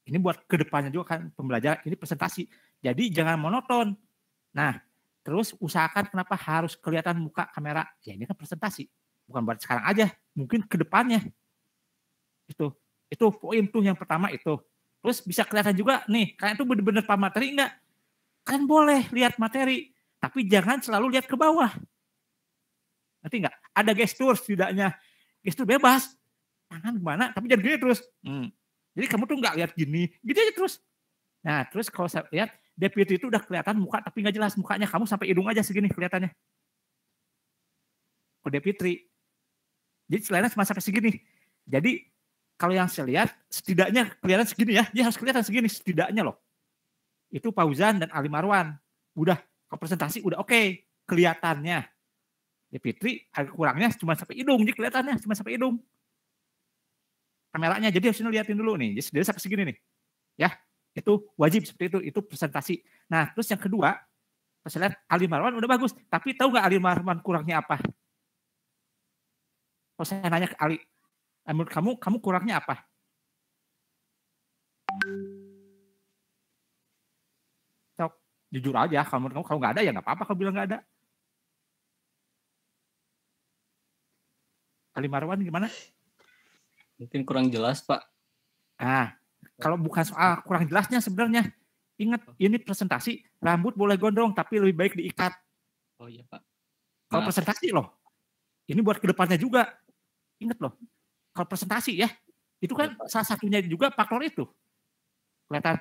Ini buat kedepannya juga kan pembelajaran. Ini presentasi. Jadi jangan monoton. Nah, terus usahakan kenapa harus kelihatan muka kamera. Ya ini kan presentasi. Bukan buat sekarang aja. Mungkin kedepannya. Itu poin tuh yang pertama itu. Terus bisa kelihatan juga nih, kalian tuh bener-bener paham materi enggak? Kalian boleh lihat materi, tapi jangan selalu lihat ke bawah. Ngerti enggak? Ada gestur setidaknya. Gestur bebas. Tangan gimana, tapi jangan gini terus. Jadi kamu tuh enggak lihat gini aja terus. Nah, terus kalau saya lihat, deputy itu udah kelihatan muka, tapi enggak jelas mukanya. Kamu sampai hidung aja segini kelihatannya. Kalau deputy. Jadi selainnya cuma sampai segini. Jadi kalau yang saya lihat, setidaknya kelihatan segini ya. Dia harus kelihatan segini setidaknya loh. Itu Fauzan dan Ali Marwan. Udah ke presentasi, udah oke. Kelihatannya. Ya Fitri, kurangnya cuma sampai hidung. Jadi kelihatannya cuma sampai hidung. Kameranya, jadi harusnya liatin dulu nih. Jadi dia sampai segini nih. Ya, itu wajib seperti itu. Itu presentasi. Nah, terus yang kedua, saya lihat Ali Marwan udah bagus. Tapi tahu nggak Ali Marwan kurangnya apa? Kalau saya nanya ke Ali, menurut kamu kurangnya apa? Sok, jujur aja, kalau menurut kamu kalau nggak ada ya nggak apa-apa kalau bilang nggak ada. Ali Marwan gimana? Mungkin kurang jelas, Pak. Nah, kalau bukan soal kurang jelasnya sebenarnya, ingat ini presentasi, rambut boleh gondrong tapi lebih baik diikat. Oh iya, Pak. Kalau presentasi loh, ini buat kedepannya juga. Ingat loh, kalau presentasi ya, itu kan salah satunya juga faktor itu. Kelihatan,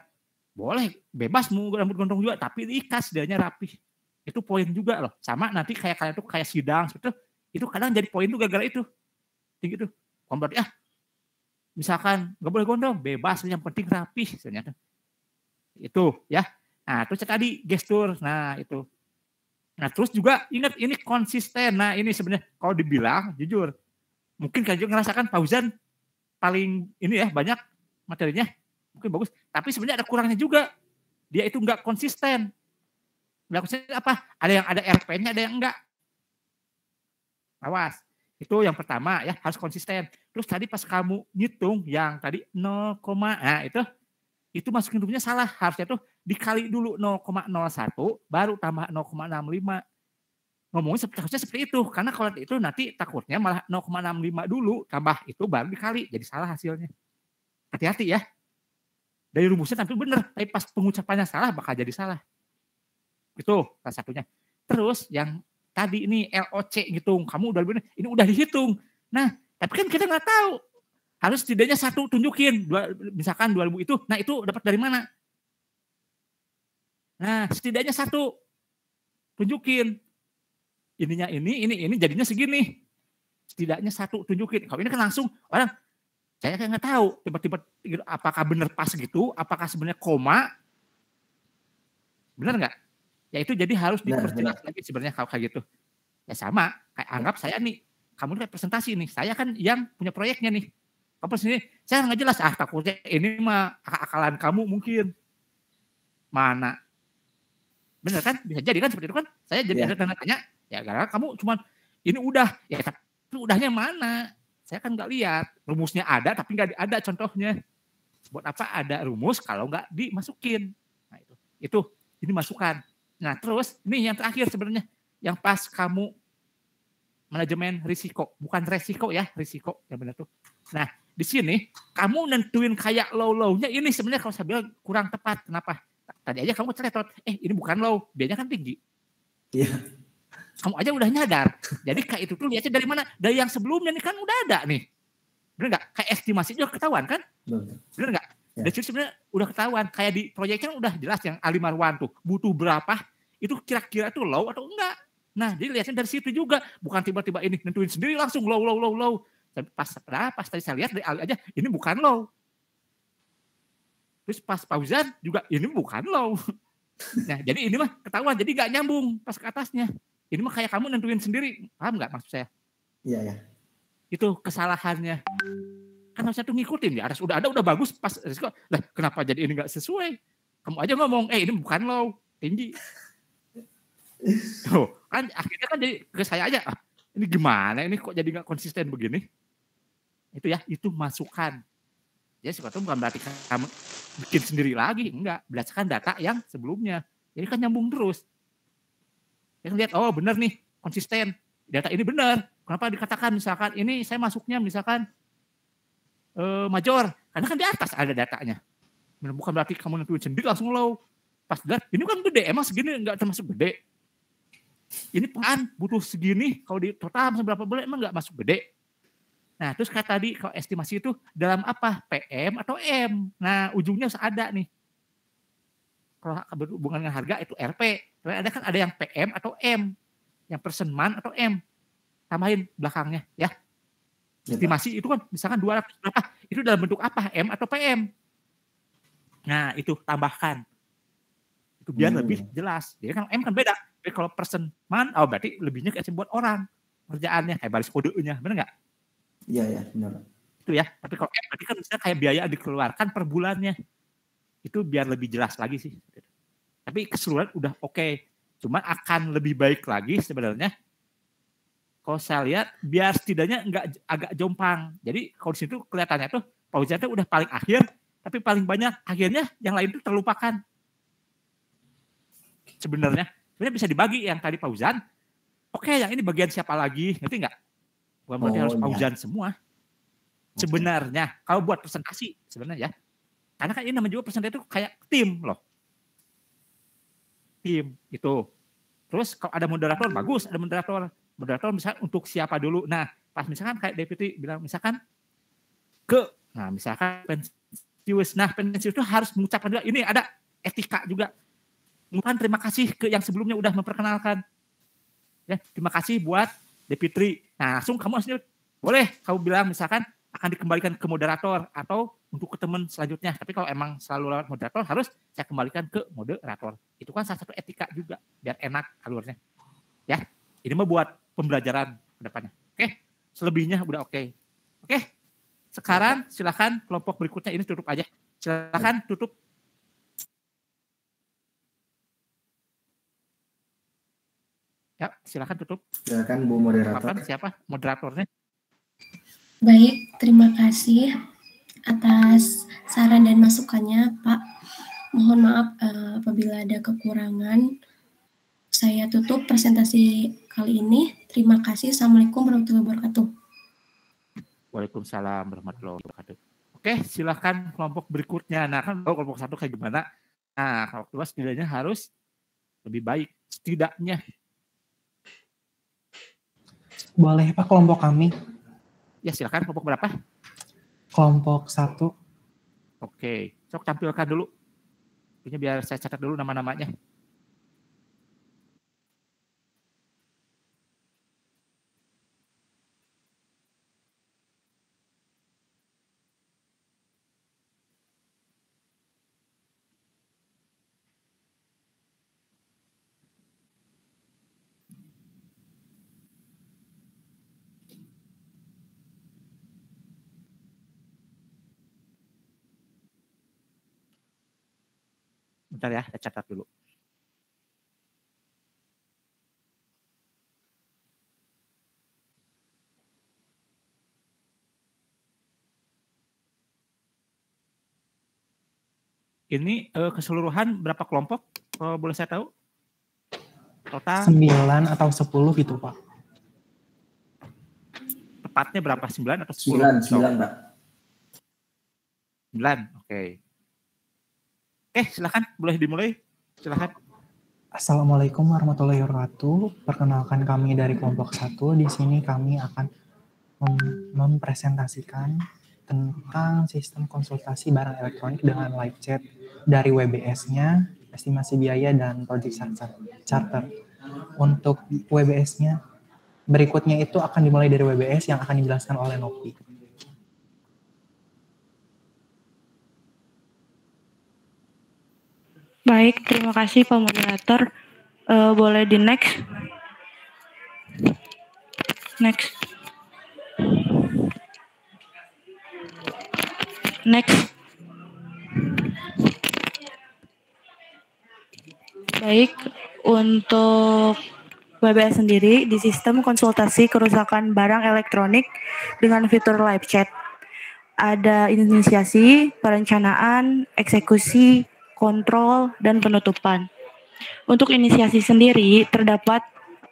boleh, bebas mau rambut gondrong juga, tapi diikat setidaknya rapi. Itu poin juga loh. Sama nanti kayak kalian tuh kayak sidang, seperti itu kadang jadi poin tuh gara-gara itu. Gitu. Berarti misalkan nggak boleh gondrong, bebas, yang penting rapi. Ternyata. Itu ya. Nah terus tadi gestur, nah itu. Nah terus juga ingat ini konsisten. Nah ini sebenarnya kalau dibilang jujur, mungkin kalian juga ngerasakan Fauzan paling ini ya banyak materinya, mungkin bagus. Tapi sebenarnya ada kurangnya juga. Dia itu nggak konsisten. Nggak konsisten apa? Ada yang ada RP-nya, ada yang enggak. Awas. Itu yang pertama ya, harus konsisten. Terus tadi pas kamu ngitung yang tadi 0, nah itu masukin rumusnya salah. Harusnya tuh dikali dulu 0,01 baru tambah 0,65. Ngomongnya harusnya seperti itu. Karena kalau itu nanti takutnya malah 0,65 dulu tambah itu baru dikali. Jadi salah hasilnya. Hati-hati ya. Dari rumusnya tapi benar. Tapi pas pengucapannya salah bakal jadi salah. Itu salah satunya. Terus yang tadi ini LOC ngitung, kamu udah bener, ini udah dihitung. Nah, tapi kan kita nggak tahu. Harus setidaknya satu tunjukin, misalkan 2000 itu, nah itu dapat dari mana? Nah, setidaknya satu tunjukin. Ininya ini jadinya segini. Setidaknya satu tunjukin. Kalau ini kan langsung orang, saya kan nggak tahu, tiba-tiba apakah benar pas gitu, apakah sebenarnya koma, benar nggak? Ya itu jadi harus diperjelas lagi sebenarnya kalau kayak gitu. Ya sama, kayak anggap saya nih, kamu lihat presentasi nih, saya kan yang punya proyeknya nih. Kamu sini, saya nggak jelas, takutnya ini mah akal-akalan kamu mungkin. Mana? Bener kan? Bisa jadi kan seperti itu kan? Saya jadi ada tanya, ya karena kamu cuman, ini udah, ya tapi udahnya mana? Saya kan nggak lihat, rumusnya ada tapi nggak ada contohnya. Buat apa ada rumus kalau nggak dimasukin? Nah itu ini masukan. Nah terus ini yang terakhir sebenarnya yang pas kamu manajemen risiko, bukan resiko ya, risiko yang benar tuh. Nah di sini kamu nentuin kayak low-nya ini sebenarnya kalau saya bilang kurang tepat. Kenapa? Tadi aja kamu celetot, ini bukan low, biasanya kan tinggi. Iya. Kamu aja udah nyadar. Jadi kayak itu tuh lihatnya dari mana? Dari yang sebelumnya nih kan udah ada nih. Bener nggak? Kayak estimasi juga ketahuan kan? Bener nggak? Ya. Dari situ sebenarnya udah ketahuan. Kayak di proyeknya udah jelas yang Ali Marwan tuh butuh berapa? Itu kira-kira itu low atau enggak. Nah, jadi lihatnya dari situ juga. Bukan tiba-tiba ini nentuin sendiri langsung low. Pas tadi saya lihat dari Ali aja, ini bukan low. Terus pas Fauzan juga, ini bukan low. Nah, jadi ini mah ketahuan. Jadi nggak nyambung pas ke atasnya. Ini mah kayak kamu nentuin sendiri. Paham nggak maksud saya? Iya. Itu kesalahannya. Kan harusnya tuh ngikutin ya. Udah ada, udah bagus pas risiko. Lah, kenapa jadi ini nggak sesuai? Kamu aja ngomong, ini bukan low, tinggi. Tuh, kan akhirnya kan jadi ke saya aja, ini gimana ini kok jadi nggak konsisten begini? Itu ya, itu masukan. Jadi sesuatu bukan berarti kamu bikin sendiri lagi, enggak, berdasarkan data yang sebelumnya. Jadi kan nyambung terus. Yang lihat, oh benar nih, konsisten. Data ini benar. Kenapa dikatakan misalkan ini saya masuknya misalkan major, karena kan di atas ada datanya. Bukan berarti kamu nentuin sendiri langsung low. Pas lihat, ini kan gede, emang segini nggak termasuk gede. Ini kan butuh segini, kalau di total berapa bulan emang nggak masuk gede. Nah, terus kayak tadi kalau estimasi itu dalam apa? PM atau M. Nah, ujungnya harus ada nih. Kalau berhubungan dengan harga itu RP. Tapi ada kan ada yang PM atau M. Yang persen man atau M. Tambahin belakangnya ya. Estimasi itu kan misalkan 200 berapa? Itu dalam bentuk apa? M atau PM. Nah, itu tambahkan. Itu biar lebih jelas. Jadi kan M kan beda. Tapi kalau persen man, berarti lebihnya kasih buat orang. Kerjaannya kayak baris kodenya, benar nggak? Iya, benar. Itu ya. Tapi kalau M berarti kan misalnya kayak biaya dikeluarkan per bulannya. Itu biar lebih jelas lagi sih. Tapi keseluruhan udah oke. Cuma akan lebih baik lagi sebenarnya. Kalau saya lihat, biar setidaknya nggak agak jompang. Jadi kalau di situ kelihatannya tuh Fauzan udah paling akhir, tapi paling banyak akhirnya yang lain tuh terlupakan. Sebenarnya bisa dibagi yang tadi Fauzan. Oke, yang ini bagian siapa lagi? Ngerti nggak? Bukan berarti harus Fauzan semua. Sebenarnya, kalau buat presentasi sebenarnya ya. Karena kan ini namanya juga presentasi itu kayak tim loh. Tim itu. Terus kalau ada moderator, bagus ada moderator. Moderator misalkan untuk siapa dulu. Nah, pas misalkan kayak deputy bilang misalkan misalkan pensius. Nah, pensius itu harus mengucapkan juga, ini ada etika juga. Mengucapkan terima kasih ke yang sebelumnya udah memperkenalkan. Ya, terima kasih buat deputy. Nah, langsung kamu harusnya boleh kamu bilang misalkan akan dikembalikan ke moderator atau untuk ke teman selanjutnya. Tapi kalau emang selalu lewat moderator harus saya kembalikan ke moderator. Itu kan salah satu etika juga biar enak alurnya. Ya, ini mah buat pembelajaran ke depannya. Oke, selebihnya udah oke. Oke, sekarang silakan kelompok berikutnya ini tutup aja. Silakan tutup. Ya, silakan tutup. Silakan Bu Moderator. Siapa moderatornya? Baik, terima kasih atas saran dan masukannya, Pak. Mohon maaf apabila ada kekurangan. Saya tutup presentasi kali ini. Terima kasih. Assalamualaikum warahmatullahi wabarakatuh. Waalaikumsalam warahmatullahi wabarakatuh. Oke, silakan kelompok berikutnya. Nah, kan kelompok satu kayak gimana? Nah, kalau kedua setidaknya harus lebih baik. Setidaknya. Boleh Pak kelompok kami? Ya, silakan kelompok berapa? Kelompok 1. Oke, sok tampilkan dulu. Ini biar saya catat dulu nama-namanya. Bentar ya, saya catat dulu. Ini keseluruhan berapa kelompok? Kalau boleh saya tahu? Total? 9 atau 10 gitu Pak. Tepatnya berapa? 9 atau 10? 9 Pak. 9, oke. Oke, silakan. Boleh dimulai. Silakan. Assalamualaikum warahmatullahi wabarakatuh. Perkenalkan kami dari kelompok 1. Di sini kami akan mempresentasikan tentang sistem konsultasi barang elektronik dengan live chat dari WBS-nya, estimasi biaya, dan project charter. Untuk WBS-nya, berikutnya itu akan dimulai dari WBS yang akan dijelaskan oleh Nopi. Baik, terima kasih Pak Moderator. Boleh di next. Next. Baik, untuk WBS sendiri di sistem konsultasi kerusakan barang elektronik dengan fitur live chat. Ada inisiasi, perencanaan, eksekusi, kontrol, dan penutupan. Untuk inisiasi sendiri, terdapat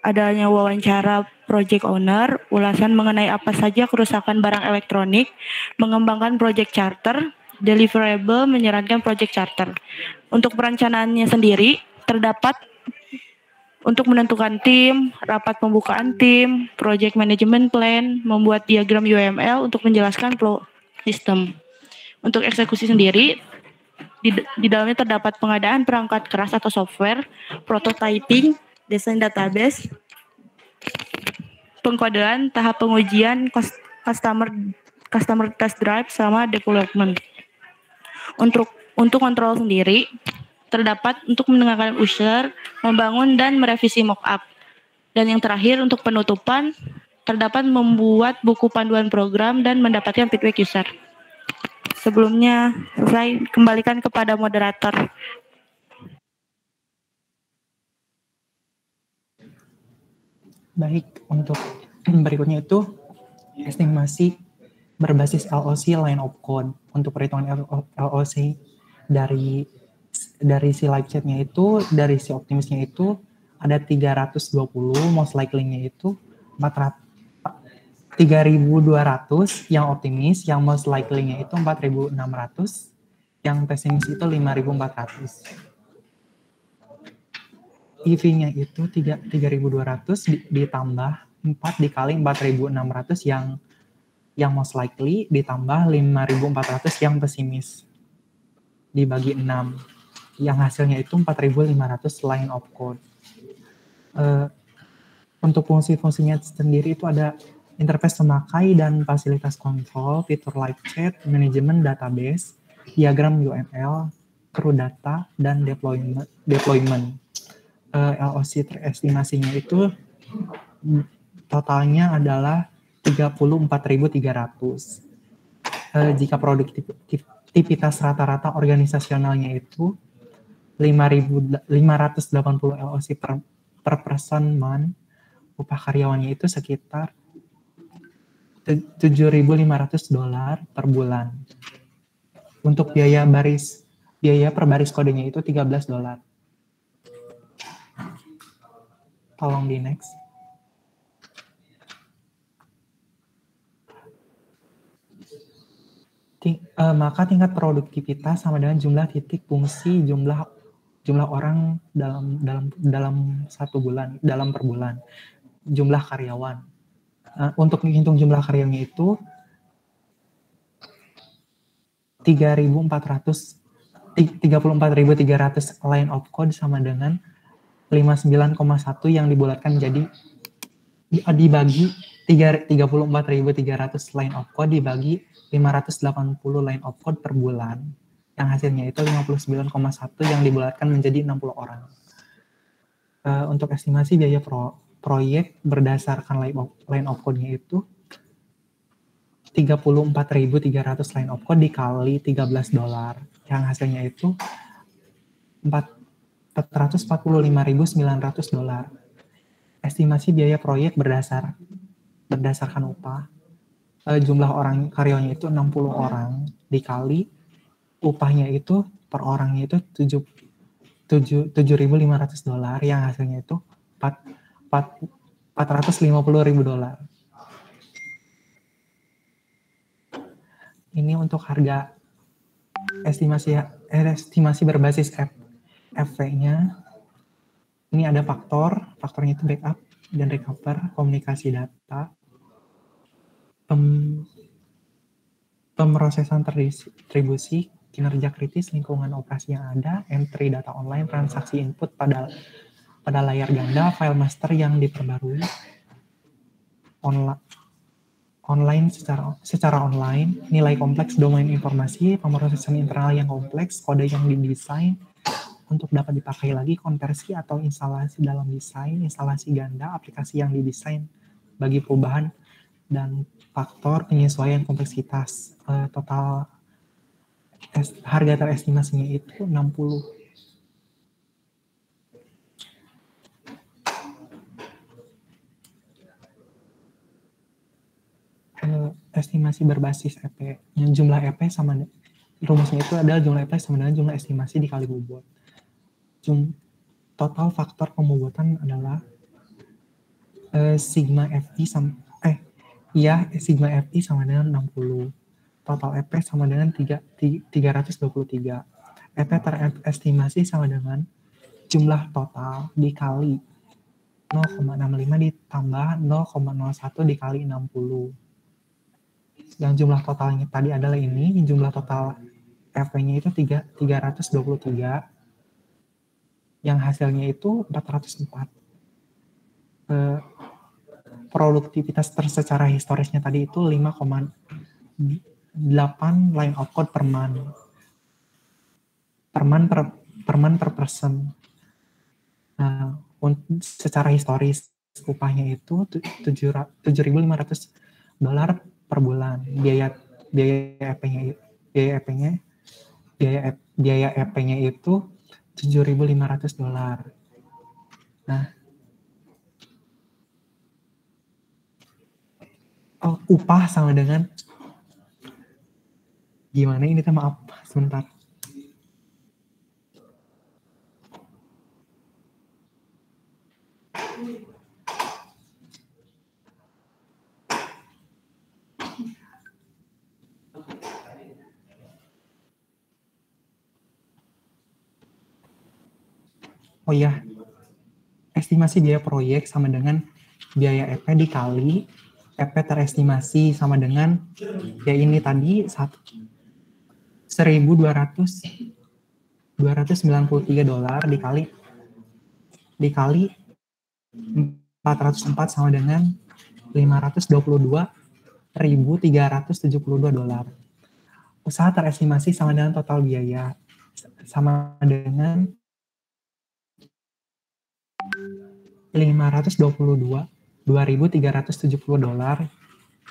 adanya wawancara project owner, ulasan mengenai apa saja kerusakan barang elektronik, mengembangkan project charter, deliverable, menyarankan project charter. Untuk perencanaannya sendiri, terdapat untuk menentukan tim, rapat pembukaan tim, project management plan, membuat diagram UML untuk menjelaskan flow system. Untuk eksekusi sendiri, di dalamnya terdapat pengadaan perangkat keras atau software, prototyping, desain database, pengkodean, tahap pengujian, customer test drive, sama development. Untuk kontrol sendiri, terdapat untuk mendengarkan user, membangun dan merevisi mockup. Dan yang terakhir untuk penutupan, terdapat membuat buku panduan program dan mendapatkan feedback user. Sebelumnya selesai, kembalikan kepada moderator. Baik, untuk berikutnya itu estimasi berbasis LOC line of code. Untuk perhitungan LOC dari si live chat-nya itu, dari si optimisnya itu ada 320, most likely-nya itu 3.200 yang optimis, yang most likely-nya itu 4.600, yang pesimis itu 5.400. EV-nya itu 3.200 ditambah 4 dikali 4.600 yang most likely ditambah 5.400 yang pesimis dibagi 6 yang hasilnya itu 4.500 line of code. Untuk fungsi-fungsinya sendiri itu ada interface pemakai dan fasilitas kontrol, fitur live chat, manajemen database, diagram UML, crew data, dan deployment. LOC estimasinya itu totalnya adalah 34.300. Jika produktivitas rata-rata organisasionalnya itu 5.580 LOC per person month, upah karyawannya itu sekitar $7.500 per bulan. Untuk biaya per baris kodenya itu $13. Tolong di next. Maka tingkat produktivitas sama dengan jumlah titik fungsi jumlah orang dalam satu bulan, dalam per bulan. Jumlah karyawan. Untuk menghitung jumlah karyawannya itu 34.300 line of code sama dengan 59,1 yang dibulatkan jadi dibagi 34.300 line of code dibagi 580 line of code per bulan. Yang hasilnya itu 59,1 yang dibulatkan menjadi 60 orang. Untuk estimasi biaya proyek berdasarkan line of code-nya itu 34.300 line of code dikali $13. Yang hasilnya itu $445.900. Estimasi biaya proyek berdasarkan upah. Jumlah orang karyawannya itu 60 orang dikali upahnya itu per orangnya itu $7.500 yang hasilnya itu $450.000. Ini untuk harga estimasi berbasis FV-nya. Ini ada faktornya itu backup dan recover, komunikasi data, pemrosesan terdistribusi, kinerja kritis, lingkungan operasi yang ada, entry data online, transaksi input pada layar ganda, file master yang diperbarui, online secara online, nilai kompleks domain informasi, pemrosesan internal yang kompleks, kode yang didesain untuk dapat dipakai lagi, konversi atau instalasi dalam desain, instalasi ganda, aplikasi yang didesain bagi perubahan, dan faktor penyesuaian kompleksitas. Total harga terestimasinya itu 60. Estimasi berbasis EP. Yang jumlah EP sama rumusnya itu adalah jumlah EP sama dengan jumlah estimasi dikali bobot. Total faktor pembobotan adalah Sigma FI sama Sigma FI sama dengan 60. Total EP sama dengan 323. EP terestimasi sama dengan jumlah total dikali 0,65 ditambah 0,01 dikali 60. Yang jumlah totalnya tadi adalah ini, jumlah total EP-nya itu 323. Yang hasilnya itu 404. Produktivitas secara historisnya tadi itu 5,8 line of code per month. Per person. Nah, secara historis upahnya itu $7.500 per bulan. Biaya EP-nya itu $7.500. Nah, upah sama dengan gimana ini teh, maaf sebentar. Oh iya, estimasi biaya proyek sama dengan biaya EP dikali EP terestimasi sama dengan ya ini tadi $1.293 dikali 404 sama dengan $522.372. Usaha terestimasi sama dengan total biaya sama dengan $522.370,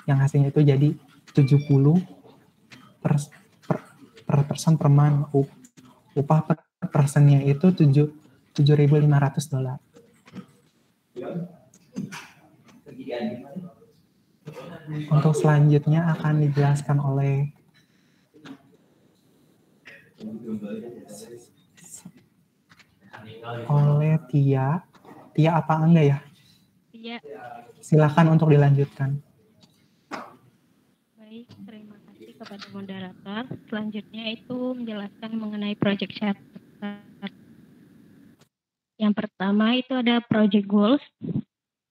yang hasilnya itu jadi 70 per person per month. Upah per personnya itu $7.500. Untuk selanjutnya akan dijelaskan oleh Tia. Tia apa enggak ya? Iya. Silakan untuk dilanjutkan. Baik, terima kasih kepada moderator. Selanjutnya itu menjelaskan mengenai project charter. Yang pertama itu ada project goals,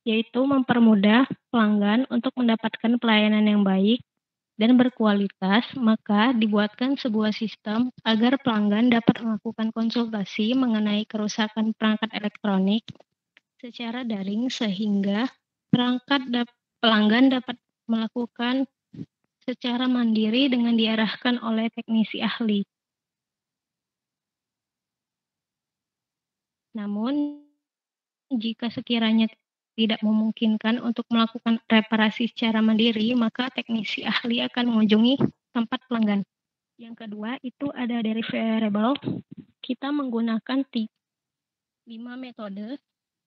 yaitu mempermudah pelanggan untuk mendapatkan pelayanan yang baik dan berkualitas, maka dibuatkan sebuah sistem agar pelanggan dapat melakukan konsultasi mengenai kerusakan perangkat elektronik secara daring sehingga pelanggan dapat melakukan secara mandiri dengan diarahkan oleh teknisi ahli. Namun, jika sekiranya tidak memungkinkan untuk melakukan reparasi secara mandiri, maka teknisi ahli akan mengunjungi tempat pelanggan. Yang kedua, itu ada deliverable. Kita menggunakan 5 metode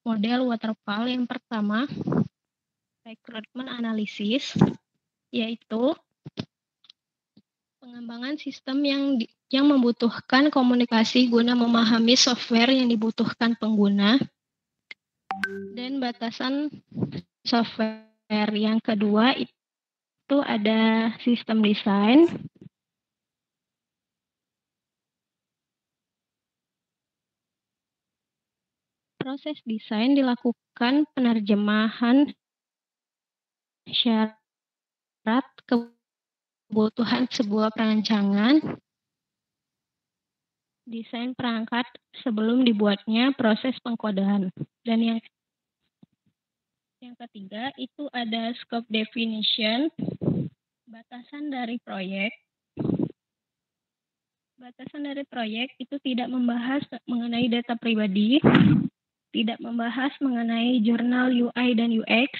model waterfall. Yang pertama, recruitment analysis, yaitu pengembangan sistem yang membutuhkan komunikasi guna memahami software yang dibutuhkan pengguna dan batasan software. Yang kedua itu ada sistem desain. Proses desain dilakukan penerjemahan syarat kebutuhan sebuah perancangan, desain perangkat sebelum dibuatnya proses pengkodean. Dan yang ketiga itu ada scope definition, batasan dari proyek. Batasan dari proyek itu tidak membahas mengenai data pribadi, tidak membahas mengenai jurnal UI dan UX,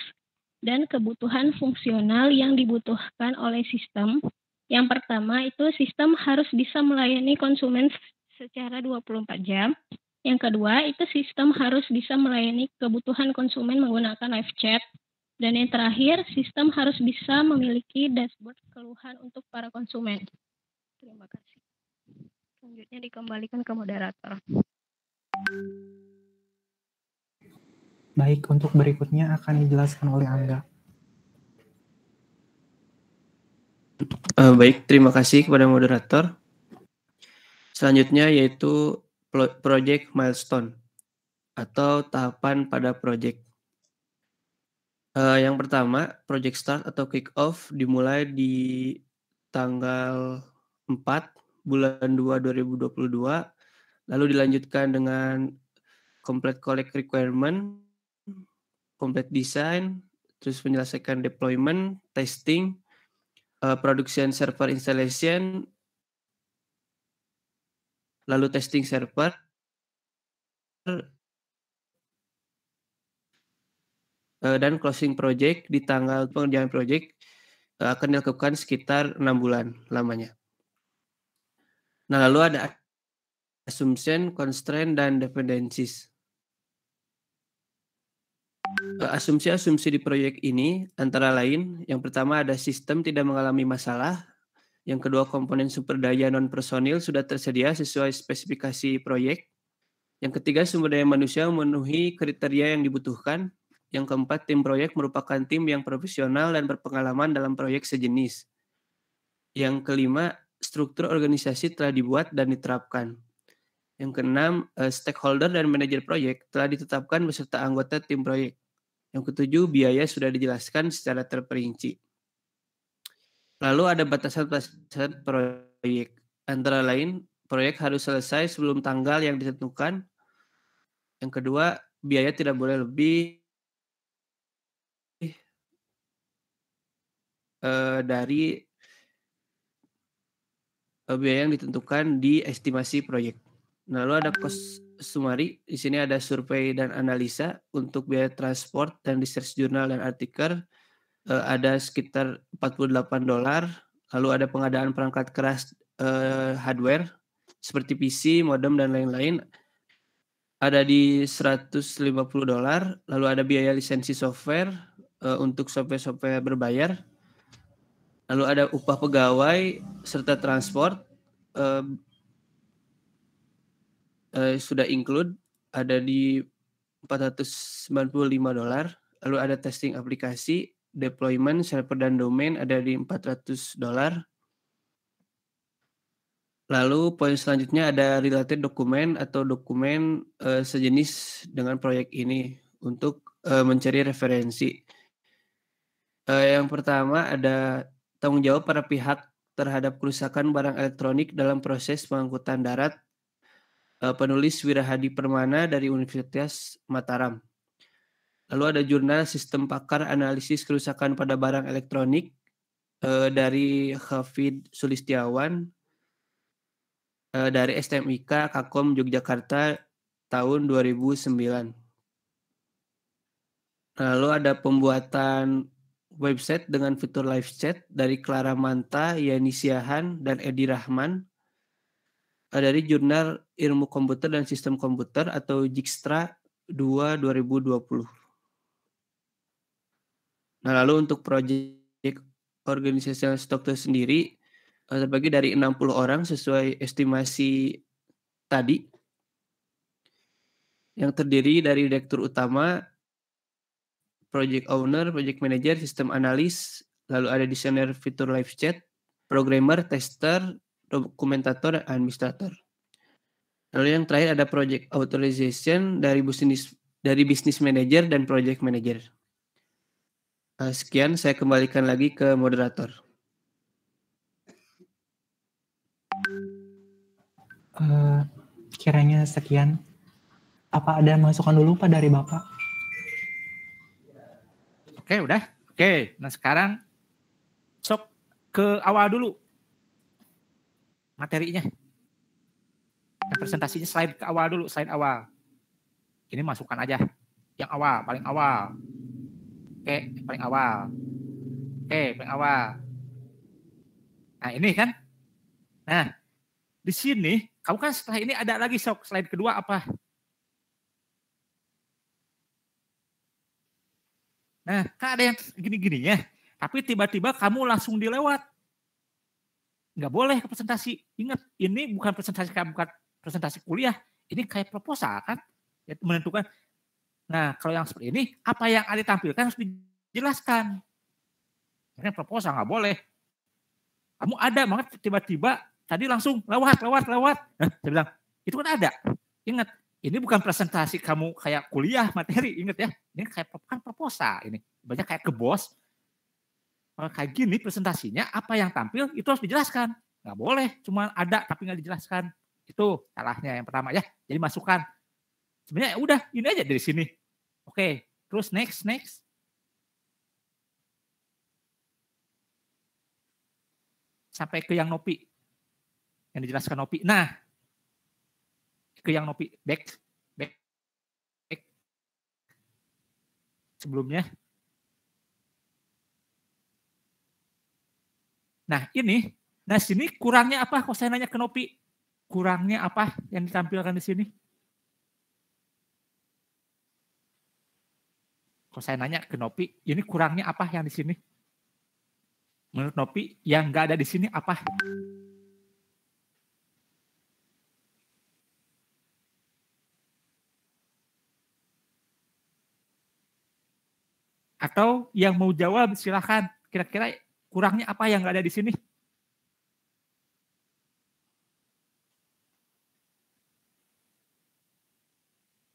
dan kebutuhan fungsional yang dibutuhkan oleh sistem. Yang pertama itu sistem harus bisa melayani konsumen secara 24 jam. Yang kedua itu sistem harus bisa melayani kebutuhan konsumen menggunakan live chat. Dan yang terakhir, sistem harus bisa memiliki dashboard keluhan untuk para konsumen. Terima kasih. Selanjutnya dikembalikan ke moderator. Baik, untuk berikutnya akan dijelaskan oleh Angga. Baik, terima kasih kepada moderator. Selanjutnya yaitu project milestone atau tahapan pada project. Yang pertama, project start atau kick off dimulai di tanggal 4 bulan 2 2022, lalu dilanjutkan dengan complete collect requirement, complete design, terus menyelesaikan deployment, testing, production server installation, lalu testing server, dan closing project di tanggal pengerjaan project akan dilakukan sekitar 6 bulan lamanya. Nah, lalu ada assumption, constraint, dan dependencies. Asumsi-asumsi di proyek ini antara lain, yang pertama ada sistem tidak mengalami masalah, yang kedua komponen sumber daya non-personil sudah tersedia sesuai spesifikasi proyek, yang ketiga sumber daya manusia memenuhi kriteria yang dibutuhkan, yang keempat tim proyek merupakan tim yang profesional dan berpengalaman dalam proyek sejenis, yang kelima struktur organisasi telah dibuat dan diterapkan, yang keenam stakeholder dan manajer proyek telah ditetapkan beserta anggota tim proyek, yang ketujuh biaya sudah dijelaskan secara terperinci. Lalu ada batasan-batasan proyek. Antara lain, proyek harus selesai sebelum tanggal yang ditentukan. Yang kedua, biaya tidak boleh lebih dari biaya yang ditentukan di estimasi proyek. Lalu ada cost summary. Di sini ada survei dan analisa untuk biaya transport dan research jurnal dan artikel. Ada sekitar $48. Lalu ada pengadaan perangkat keras hardware seperti PC, modem, dan lain-lain. Ada di $150. Lalu ada biaya lisensi software untuk software berbayar. Lalu ada upah pegawai serta transport sudah include, ada di $495. Lalu ada testing aplikasi, deployment, server dan domain ada di $400. Lalu poin selanjutnya ada related dokumen atau dokumen sejenis dengan proyek ini untuk mencari referensi. Yang pertama ada tanggung jawab para pihak terhadap kerusakan barang elektronik dalam proses pengangkutan darat, penulis Wirahadi Permana dari Universitas Mataram. Lalu ada jurnal sistem pakar analisis kerusakan pada barang elektronik dari Hafid Sulistiawan dari STMIK Kakom Yogyakarta tahun 2009. Lalu ada pembuatan website dengan fitur live chat dari Clara Manta, Yani Siahan, dan Edi Rahman dari jurnal Ilmu Komputer dan Sistem Komputer atau Jigstra 2 2020. Nah, lalu untuk proyek organisasional struktur sendiri terbagi dari 60 orang sesuai estimasi tadi, yang terdiri dari direktur utama, project owner, project manager, sistem analis, lalu ada desainer fitur live chat, programmer, tester, dokumentator, dan administrator. Lalu yang terakhir ada project authorization dari business manager dan project manager. Sekian, saya kembalikan lagi ke moderator. Kiranya sekian. Apa ada masukan dulu Pak dari Bapak? Oke, udah. Oke, nah sekarang sok ke awal dulu materinya. Dan presentasinya slide ke awal dulu, slide awal. Ini masukkan aja. Yang awal, paling awal. Oke, paling awal. Oke, paling awal. Nah, ini kan. Nah, di sini, kamu kan setelah ini ada lagi sok slide kedua apa? Nah, kan ada yang gini-gininya. Tapi tiba-tiba kamu langsung dilewat. Nggak boleh ke presentasi. Ingat, ini bukan presentasi kuliah. Ini kayak proposal kan. Ya, menentukan. Nah, kalau yang seperti ini, apa yang ada ditampilkan harus dijelaskan. Karena proposal nggak boleh. Kamu ada banget tiba-tiba tadi langsung lewat. Nah, saya bilang, itu kan ada. Ingat, ini bukan presentasi kamu kayak kuliah materi, ingat ya. Ini kayak kan proposal ini. Banyak kayak ke bos. Kalau kayak gini presentasinya, apa yang tampil itu harus dijelaskan. Nggak boleh, cuma ada tapi nggak dijelaskan. Itu salahnya yang pertama ya. Jadi masukan. Sebenarnya udah, ini aja dari sini. Oke, terus next. Sampai ke yang Nopi. Yang dijelaskan Nopi. Nah, ke yang Nopi. Back. Sebelumnya. Nah, ini. Nah, sini kurangnya apa? Kok saya nanya ke Nopi? Kurangnya apa yang ditampilkan di sini? Kok saya nanya ke Nopi, ini kurangnya apa yang di sini? Menurut Nopi, yang nggak ada di sini apa? Atau yang mau jawab silahkan. Kira-kira kurangnya apa yang nggak ada di sini?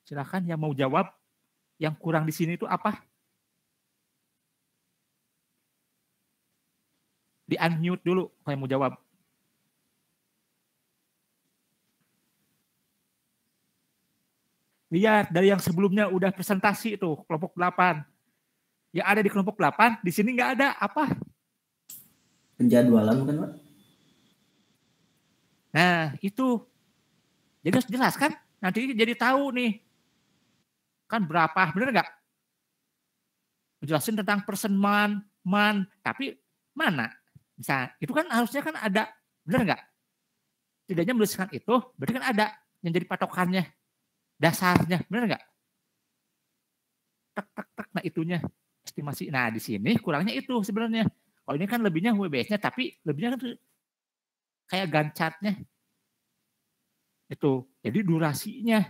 Silahkan yang mau jawab. Yang kurang di sini itu apa? Di unmute dulu kalau yang mau jawab. Lihat dari yang sebelumnya udah presentasi itu kelompok 8. Yang ada di kelompok 8 di sini nggak ada apa? Penjadwalan kan, Pak? Nah, itu. Jadi harus jelaskan. Nanti jadi tahu nih. Kan berapa, bener nggak? Jelasin tentang person man, tapi mana? Bisa, itu kan harusnya kan ada, bener nggak? Tidaknya menuliskan itu, berarti kan ada yang jadi patokannya, dasarnya, bener nggak? Tek, nah itunya estimasi. Nah di sini kurangnya itu sebenarnya. Kalau ini kan lebihnya WBS-nya, tapi lebihnya kan kayak Gantt chart-nya. Itu, jadi durasinya.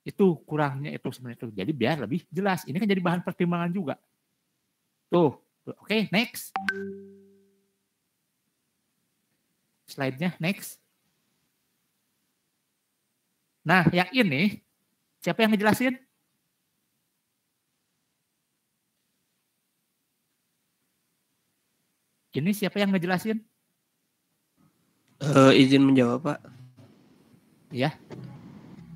Itu kurangnya itu sebenarnya itu. Jadi biar lebih jelas. Ini kan jadi bahan pertimbangan juga. Tuh, oke, next. Slide-nya, next. Nah, yang ini, siapa yang ngejelasin? Ini siapa yang ngejelasin? Izin menjawab, Pak. Ya.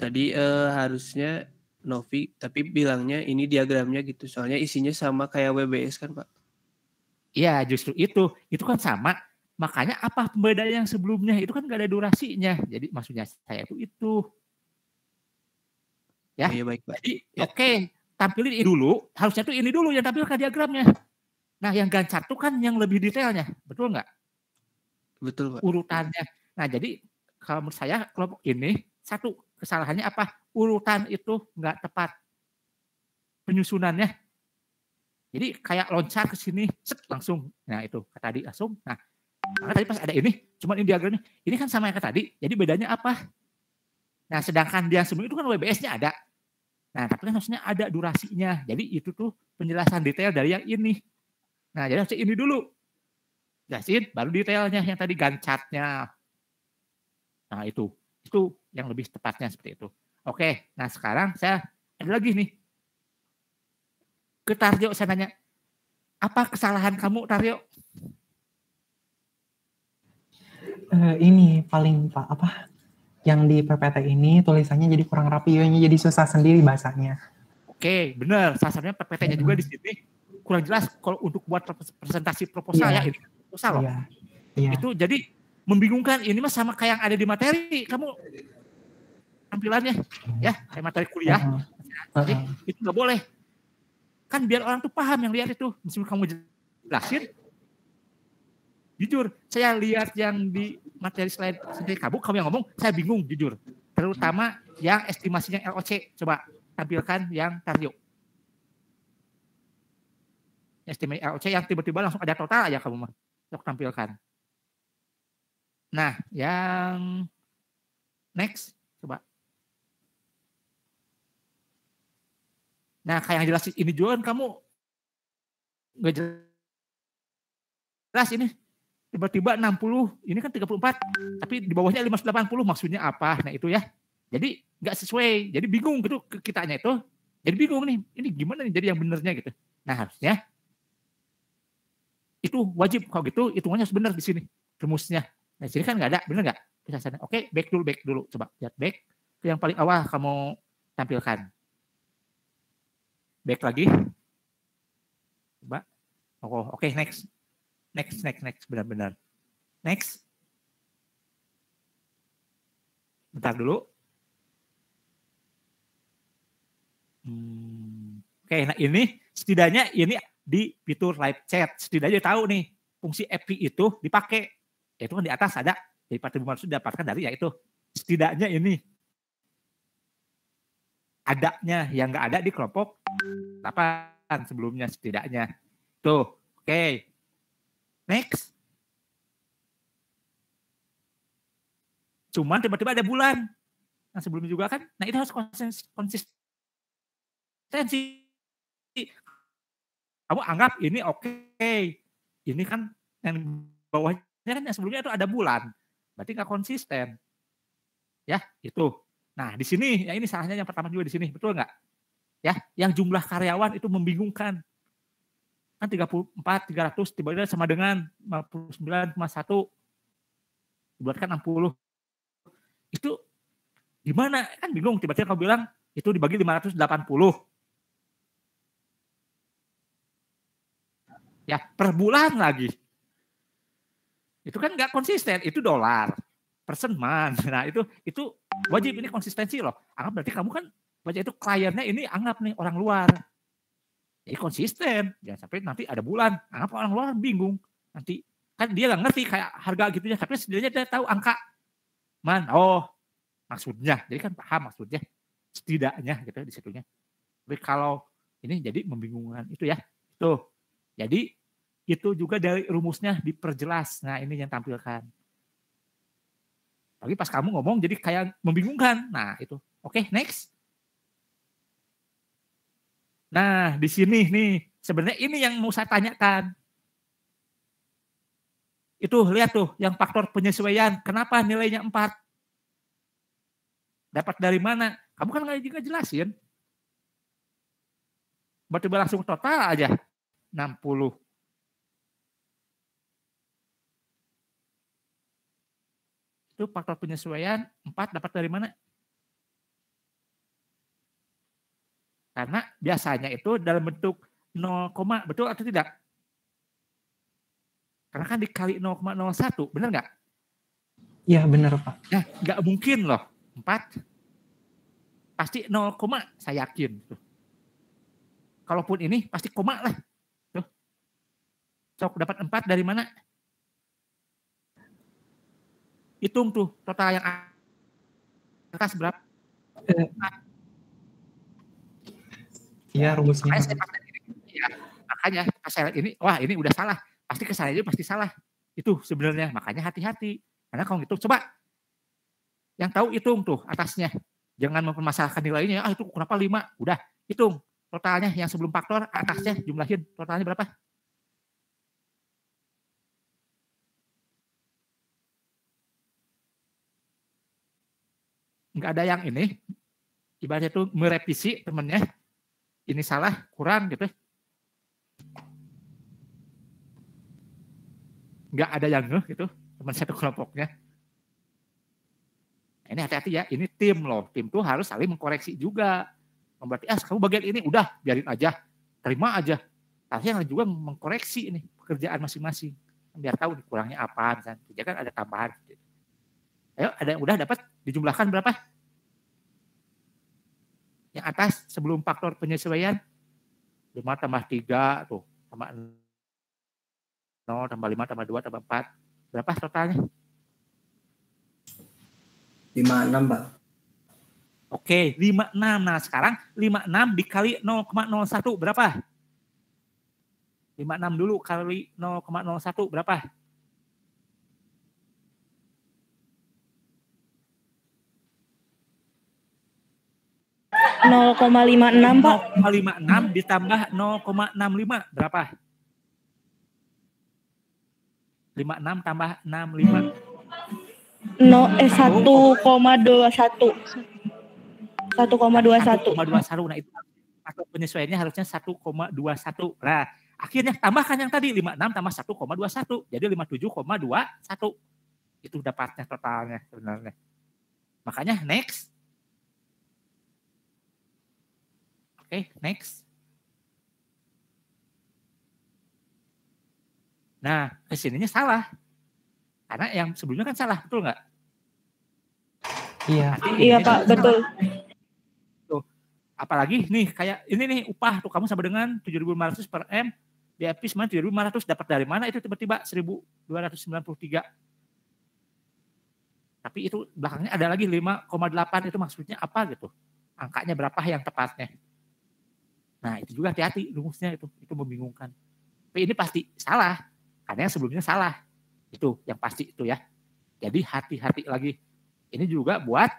Tadi harusnya Novi, tapi bilangnya ini diagramnya gitu. Soalnya isinya sama kayak WBS kan, Pak? Iya, justru itu. Itu kan sama. Makanya apa pembedaan yang sebelumnya? Itu kan nggak ada durasinya. Jadi maksudnya saya itu. Ya. Oh, iya, baik, Pak. Jadi ya. Oke, tampilin ini dulu. Harusnya tuh ini dulu yang tampilkan diagramnya. Nah, yang Gantt chart itu kan yang lebih detailnya. Betul nggak? Betul, Pak. Urutannya. Nah, jadi kalau menurut saya kelompok ini, satu kesalahannya apa? Urutan itu nggak tepat. Penyusunannya. Jadi kayak loncat ke sini, set langsung. Nah, itu tadi langsung. Nah, karena tadi pas ada ini, cuma ini diagramnya. Ini kan sama yang tadi. Jadi bedanya apa? Nah, sedangkan dia sebelum itu kan WBS-nya ada. Nah, tapi kan harusnya ada durasinya. Jadi itu tuh penjelasan detail dari yang ini. Nah, jadi harusnya ini dulu. Jelasin, baru detailnya yang tadi Gantt chart-nya. Nah, itu yang lebih tepatnya seperti itu. Oke, nah sekarang saya ada lagi nih. Ke Tarjo saya nanya, apa kesalahan kamu Tarjo? Ini paling Pak, apa yang di PPT ini tulisannya jadi kurang rapi, jadi susah sendiri bahasanya. Oke, benar. Salah satunya PPT-nya juga di sini kurang jelas kalau untuk buat presentasi proposal ya ini proposal loh. Iya. Itu jadi membingungkan. Ini mah sama kayak yang ada di materi. Kamu tampilannya ya kayak materi kuliah. Jadi itu nggak boleh. Kan biar orang tuh paham yang lihat itu. Meskipun kamu jelasin, jujur saya lihat yang di materi slide sendiri kamu yang ngomong, saya bingung jujur. Terutama yang estimasinya LOC. Coba tampilkan yang Tarjo. Estimasi LOC yang tiba-tiba langsung ada total aja kamu mah. Untuk tampilkan. Nah, yang next, coba. Nah, kayak yang jelas ini juga kan kamu nggak jelas ini. Tiba-tiba 60, ini kan 34, tapi di bawahnya 580, maksudnya apa? Nah itu ya. Jadi nggak sesuai, jadi bingung gitu kitanya itu. Jadi bingung nih, ini gimana nih jadi yang benernya gitu. Nah harusnya itu wajib kalau gitu hitungannya harus benar di sini rumusnya. Nah di sini kan nggak ada, bener nggak? Oke, back dulu, coba lihat back ke yang paling awal kamu tampilkan. Back lagi. Coba. Oh, oke, next, benar-benar. Next. Bentar dulu. Oke, nah ini setidaknya ini di fitur live chat. Setidaknya tahu nih fungsi API itu dipakai. Itu kan di atas ada dari 4500 didapatkan dari ya itu. Setidaknya ini adanya yang nggak ada di kelompok 8 sebelumnya setidaknya. Tuh, oke. Next. Cuman tiba-tiba ada bulan. Nah sebelumnya juga kan, nah itu harus konsistensi. Kamu anggap ini oke. Ini kan yang bawahnya kan yang sebelumnya itu ada bulan. Berarti nggak konsisten. Ya, itu. Nah di sini, ya ini salahnya yang pertama juga di sini, betul nggak? Ya, yang jumlah karyawan itu membingungkan. Kan 34, 300 tiba-tiba sama dengan 59,1 dibuatkan 60. Itu gimana? Kan bingung tiba-tiba kamu bilang itu dibagi 580. Ya, per bulan lagi. Itu kan nggak konsisten, itu dolar, persen man. Nah, itu wajib ini konsistensi loh. Anggap berarti kamu kan baca itu kliennya ini anggap nih orang luar. Jadi konsisten, jangan sampai nanti ada bulan, anggap orang luar bingung. Nanti kan dia nggak ngerti kayak harga gitu ya, tapi setidaknya dia tahu angka. Man, oh maksudnya, jadi kan paham maksudnya. Setidaknya gitu di situnya. Tapi kalau ini jadi membingungkan itu ya. Tuh. Jadi itu juga dari rumusnya diperjelas. Nah, ini yang tampilkan. Tapi pas kamu ngomong jadi kayak membingungkan. Nah, itu. Oke, next. Nah, di sini nih, sebenarnya ini yang mau saya tanyakan. Itu lihat tuh, yang faktor penyesuaian. Kenapa nilainya 4? Dapat dari mana? Kamu kan nggak juga jelasin. Berarti langsung total aja. 60. Itu faktor penyesuaian 4 dapat dari mana? Karena biasanya itu dalam bentuk 0, betul atau tidak? Karena kan dikali 0,01, benar nggak? Iya benar Pak. Nah, nggak mungkin loh 4. Pasti 0, saya yakin. Tuh. Kalaupun ini pasti koma lah. Tuh. Sok dapat 4 dari mana? Hitung tuh total yang atas berapa? Iya rumusnya. Makanya pas saya lihat ini, wah ini udah salah. Pasti ke saya pasti salah. Itu sebenarnya, makanya hati-hati. Karena kalau gitu, coba yang tahu hitung tuh atasnya. Jangan mempermasalahkan nilainya, itu kenapa 5? Udah, hitung totalnya yang sebelum faktor, atasnya jumlahin totalnya berapa? Enggak ada yang ini, ibaratnya itu merevisi temennya, ini salah, kurang gitu. Enggak ada yang gitu, teman satu kelompoknya. Ini hati-hati ya, ini tim loh. Tim tuh harus saling mengkoreksi juga. Berarti, kamu bagian ini, udah biarin aja. Terima aja. Tapi yang juga mengkoreksi ini pekerjaan masing-masing. Biar tahu nih, kurangnya apa. Misalnya, kerja kan ada tambahan. Ayo, ada yang udah dapat, dijumlahkan berapa? Yang atas, sebelum faktor penyesuaian, 5 tambah 3, tuh, tambah 0, tambah 5, tambah 2, tambah 4. Berapa totalnya? 56, Pak. Oke, 56. Nah, sekarang 56 dikali 0,01 berapa? 56 dulu kali 0,01 berapa? 0,56 Pak. 0,56 ditambah 0,65 berapa? 56 tambah 65. 1,21. 1,21. 1,21. Nah itu atau penyesuaiannya harusnya 1,21. Nah, akhirnya tambahkan yang tadi 56 tambah 1,21. Jadi 57,21. Itu dapatnya totalnya sebenarnya. Makanya next. Oke, next. Nah, kesininya salah. Karena yang sebelumnya kan salah, betul nggak? Iya. Iya Pak, betul. Tuh. Apalagi nih, kayak ini nih upah tuh kamu sama dengan 7.500 per M, DAP cuma 7.500, dapat dari mana itu tiba-tiba 1.293. Tapi itu belakangnya ada lagi 5,8, itu maksudnya apa gitu? Angkanya berapa yang tepatnya? Nah itu juga hati-hati rumusnya itu membingungkan. Tapi ini pasti salah, karena yang sebelumnya salah. Itu yang pasti itu ya. Jadi hati-hati lagi. Ini juga buat,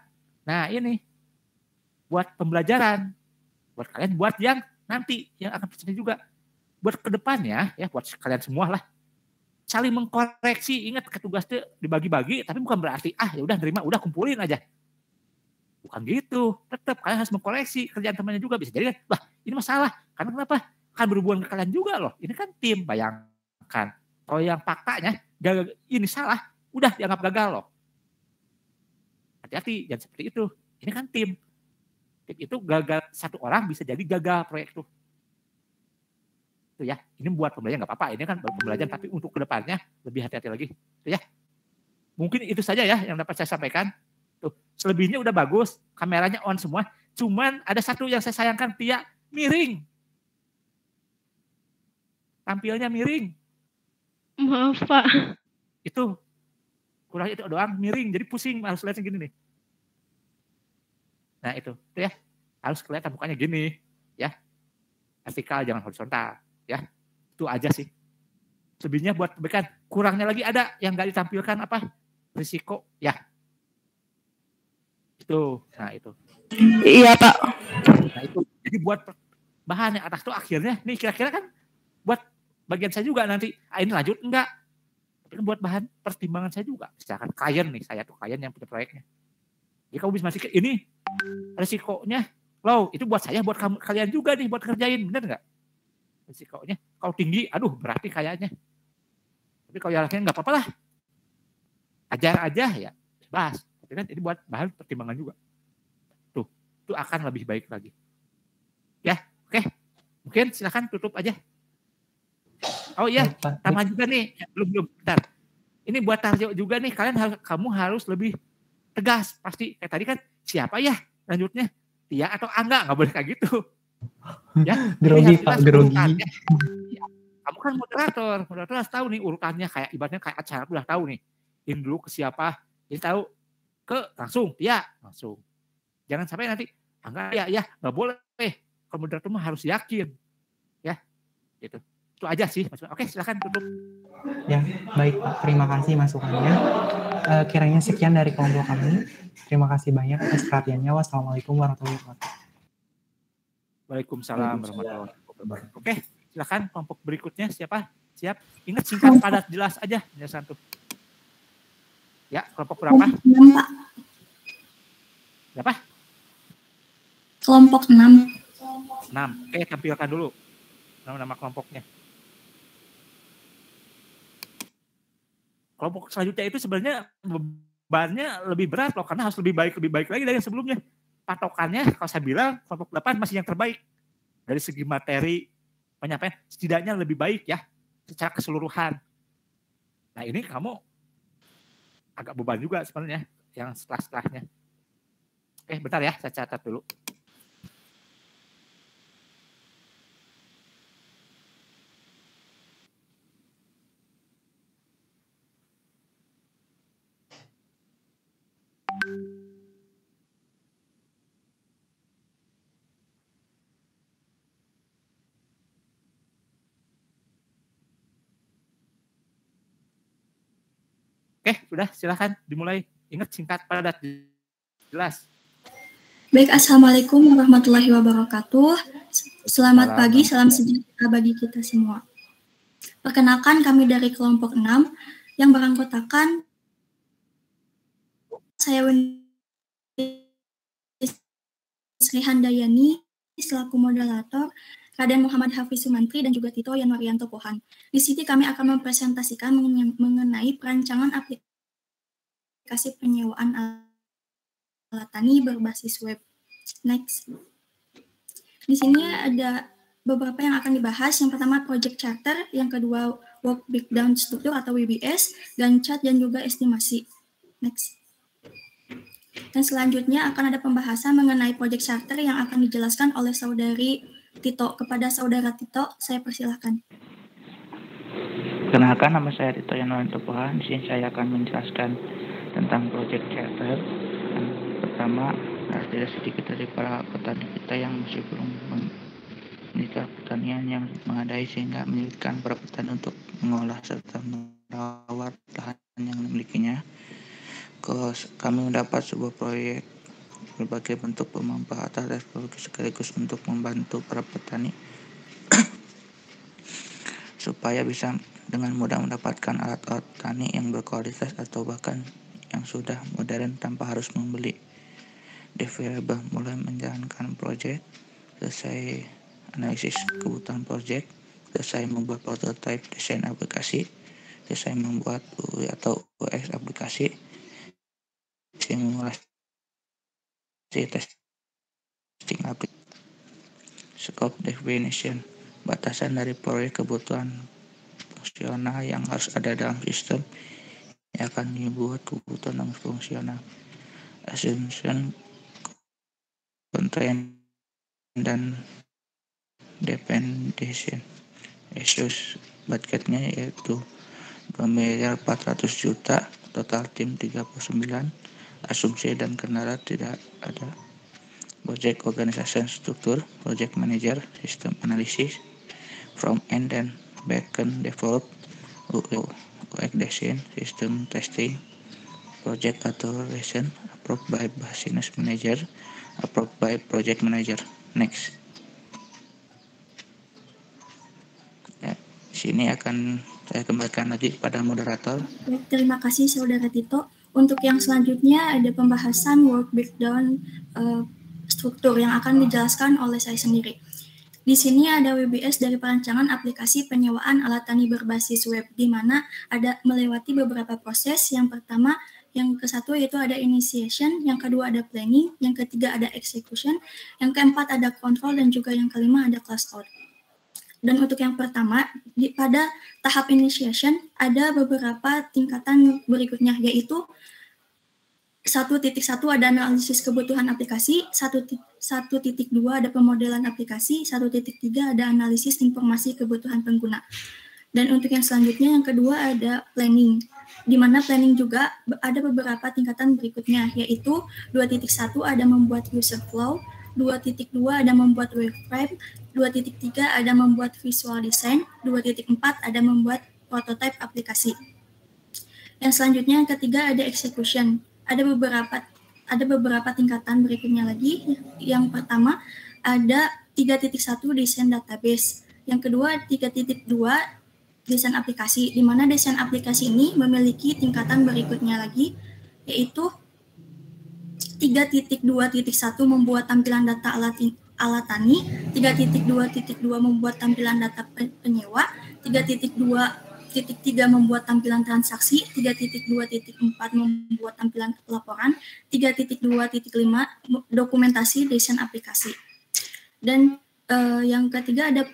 nah ini, buat pembelajaran. Buat kalian, buat yang nanti, yang akan percaya juga. Buat kedepannya, ya buat kalian semua lah. Saling mengkoreksi, ingat tugasnya dibagi-bagi, tapi bukan berarti, ya udah nerima, udah kumpulin aja. Bukan gitu, tetap kalian harus mengkoreksi kerjaan temannya juga. Bisa jadi kan, wah ini masalah, karena kenapa? Kan berhubungan ke kalian juga loh, ini kan tim, bayangkan. Kalau yang faktanya, ini salah, udah dianggap gagal loh. Hati-hati, jangan seperti itu, ini kan tim. Tim itu gagal, satu orang bisa jadi gagal proyek itu. Itu ya, ini buat pembelajaran nggak apa-apa, ini kan pembelajaran, tapi untuk kedepannya lebih hati-hati lagi. Itu ya, mungkin itu saja ya yang dapat saya sampaikan. Tuh, selebihnya udah bagus, kameranya on semua. Cuman ada satu yang saya sayangkan, Tia miring. Tampilnya miring. Maaf Pak. Itu kurang itu doang, miring. Jadi pusing, harus lihat gini nih. Nah itu ya, harus kelihatan mukanya gini, ya. Vertikal jangan horizontal, ya. Itu aja sih. Selebihnya buat perbaikan. Kurangnya lagi ada yang nggak ditampilkan apa? Risiko, ya. Itu, nah itu. Iya Pak. Nah itu, jadi buat bahan yang atas tuh akhirnya, nih kira-kira kan buat bagian saya juga nanti, ini lanjut enggak? Tapi kan buat bahan pertimbangan saya juga. Misalkan klien nih, saya tuh klien yang punya proyeknya. Jadi kamu bisa masih ini resikonya low, itu buat saya, buat kalian juga nih, buat kerjain, bener nggak? Resikonya, kalau tinggi, aduh berarti kayaknya. Tapi kalau yang lainnya nggak apa-apa lah. Ajar aja ya, bahas. Tapi kan ini buat bahan pertimbangan juga. Tuh, itu akan lebih baik lagi. Ya, oke. Mungkin silakan tutup aja. Oh iya, tambah juga nih, belum, bentar. Ini buat Tarjo juga nih, kamu harus lebih tegas. Pasti, kayak tadi kan, siapa ya lanjutnya? Tia atau Angga, nggak boleh kayak gitu. Ya, grogi Pak, grogi. Ya, kamu kan moderator harus tahu nih urutannya, kayak ibaratnya kayak acara udah tahu nih. Ini dulu ke siapa, jadi tahu ke langsung Tia, langsung. Jangan sampai nanti Angga ya, nggak boleh. Kalau moderator mah harus yakin, ya, gitu. Itu aja sih. Oke, silakan tutup. Ya, baik Pak, terima kasih masukannya. Kiranya sekian dari kelompok kami. Terima kasih banyak atas perhatiannya. Wassalamualaikum warahmatullahi wabarakatuh. Waalaikumsalam warahmatullahi wabarakatuh. Oke, silakan kelompok berikutnya siapa? Siap? Ingat singkat padat jelas aja penjelasan tuh. Ya, kelompok berapa? 6, Pak. Berapa? Kelompok 6. 6. Oke, tampilkan dulu nama-nama kelompoknya. Kelompok selanjutnya itu sebenarnya bebannya lebih berat loh, karena harus lebih baik lagi dari yang sebelumnya. Patokannya kalau saya bilang kelompok 8 masih yang terbaik. Dari segi materi, penyampaian setidaknya lebih baik ya, secara keseluruhan. Nah ini kamu agak beban juga sebenarnya, yang setelah-setelahnya. Oke bentar ya, saya catat dulu. Oke, sudah silakan dimulai. Ingat singkat padat jelas. Baik, Assalamualaikum warahmatullahi wabarakatuh. Selamat pagi, salam sejahtera bagi kita semua. Perkenalkan, kami dari kelompok 6 yang beranggotakan saya Sri Handayani selaku moderator, Raden Muhammad Hafiz Sumantri, dan juga Tito Yanwaryanto Pohan. Di sini kami akan mempresentasikan mengenai perancangan aplikasi penyewaan alat tani berbasis web. Next. Di sini ada beberapa yang akan dibahas. Yang pertama project charter, yang kedua work breakdown struktur atau WBS, Gantt chart, dan juga estimasi. Next. Dan selanjutnya akan ada pembahasan mengenai project charter yang akan dijelaskan oleh saudari Tito. Kepada saudara Tito, saya persilahkan. Perkenalkan, nama saya Tito Yanwaryanto Pohan. Di sini saya akan menjelaskan tentang project charter. Pertama, tidak sedikit dari para petani kita yang masih belum memiliki pertanian yang memadai sehingga menyulitkan para petani untuk mengolah serta merawat lahan yang dimilikinya. Kami mendapat sebuah proyek berbagai bentuk pemanfaatan teknologi sekaligus untuk membantu para petani supaya bisa dengan mudah mendapatkan alat-alat tani yang berkualitas atau bahkan yang sudah modern tanpa harus membeli. Developer mulai menjalankan proyek, selesai analisis kebutuhan proyek, selesai membuat prototipe desain aplikasi, selesai membuat UI atau UX aplikasi, simulasi testing aplikasi. Scope definition, batasan dari proyek, kebutuhan fungsional yang harus ada dalam sistem yang akan dibuat kebutuhan yang fungsional. Assumption, constraint, dan dependency. Issues, budgetnya yaitu 2.400.000.000, total tim 39, asumsi dan kendala tidak ada. Project organization struktur, project manager, system analysis, front end dan back end develop, UX design, system testing, project authorization, approved by business manager, approved by project manager. Next. Ya, sini akan saya kembalikan lagi pada moderator. Baik, terima kasih saudara Tito. Untuk yang selanjutnya ada pembahasan work breakdown struktur yang akan dijelaskan oleh saya sendiri. Di sini ada WBS dari perancangan aplikasi penyewaan alat tani berbasis web, di mana ada melewati beberapa proses. Yang pertama, yang ke-1 yaitu ada initiation, yang kedua ada planning, yang ketiga ada execution, yang keempat ada control, dan juga yang kelima ada close out. Dan untuk yang pertama, pada tahap initiation ada beberapa tingkatan berikutnya, yaitu 1.1 ada analisis kebutuhan aplikasi, 1.2 ada pemodelan aplikasi, 1.3 ada analisis informasi kebutuhan pengguna. Dan untuk yang selanjutnya, yang kedua ada planning, di mana planning juga ada beberapa tingkatan berikutnya, yaitu 2.1 ada membuat user flow, 2.2 ada membuat wireframe, 2.3 ada membuat visual design, 2.4 ada membuat prototype aplikasi. Yang selanjutnya yang ketiga ada execution. Ada beberapa tingkatan berikutnya lagi. Yang pertama ada 3.1 desain database. Yang kedua 3.2 desain aplikasi, di mana desain aplikasi ini memiliki tingkatan berikutnya lagi, yaitu 3.2.1 membuat tampilan data alat tani, 3.2.2 membuat tampilan data penyewa, 3.2.3 membuat tampilan transaksi, 3.2.4 membuat tampilan laporan, 3.2.5 dokumentasi desain aplikasi. Dan yang ketiga ada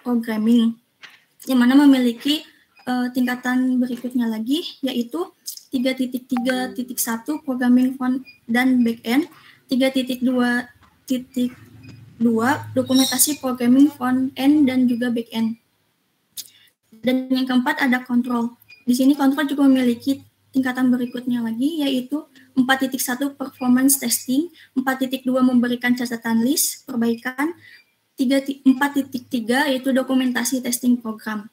programming, yang mana memiliki tingkatan berikutnya lagi, yaitu 3.3.1 programming front dan back-end, 3.2.2 dokumentasi programming front-end dan juga back-end. Dan yang keempat ada control. Di sini control juga memiliki tingkatan berikutnya lagi, yaitu 4.1 performance testing, 4.2 memberikan catatan list, perbaikan, 4.3 yaitu dokumentasi testing program.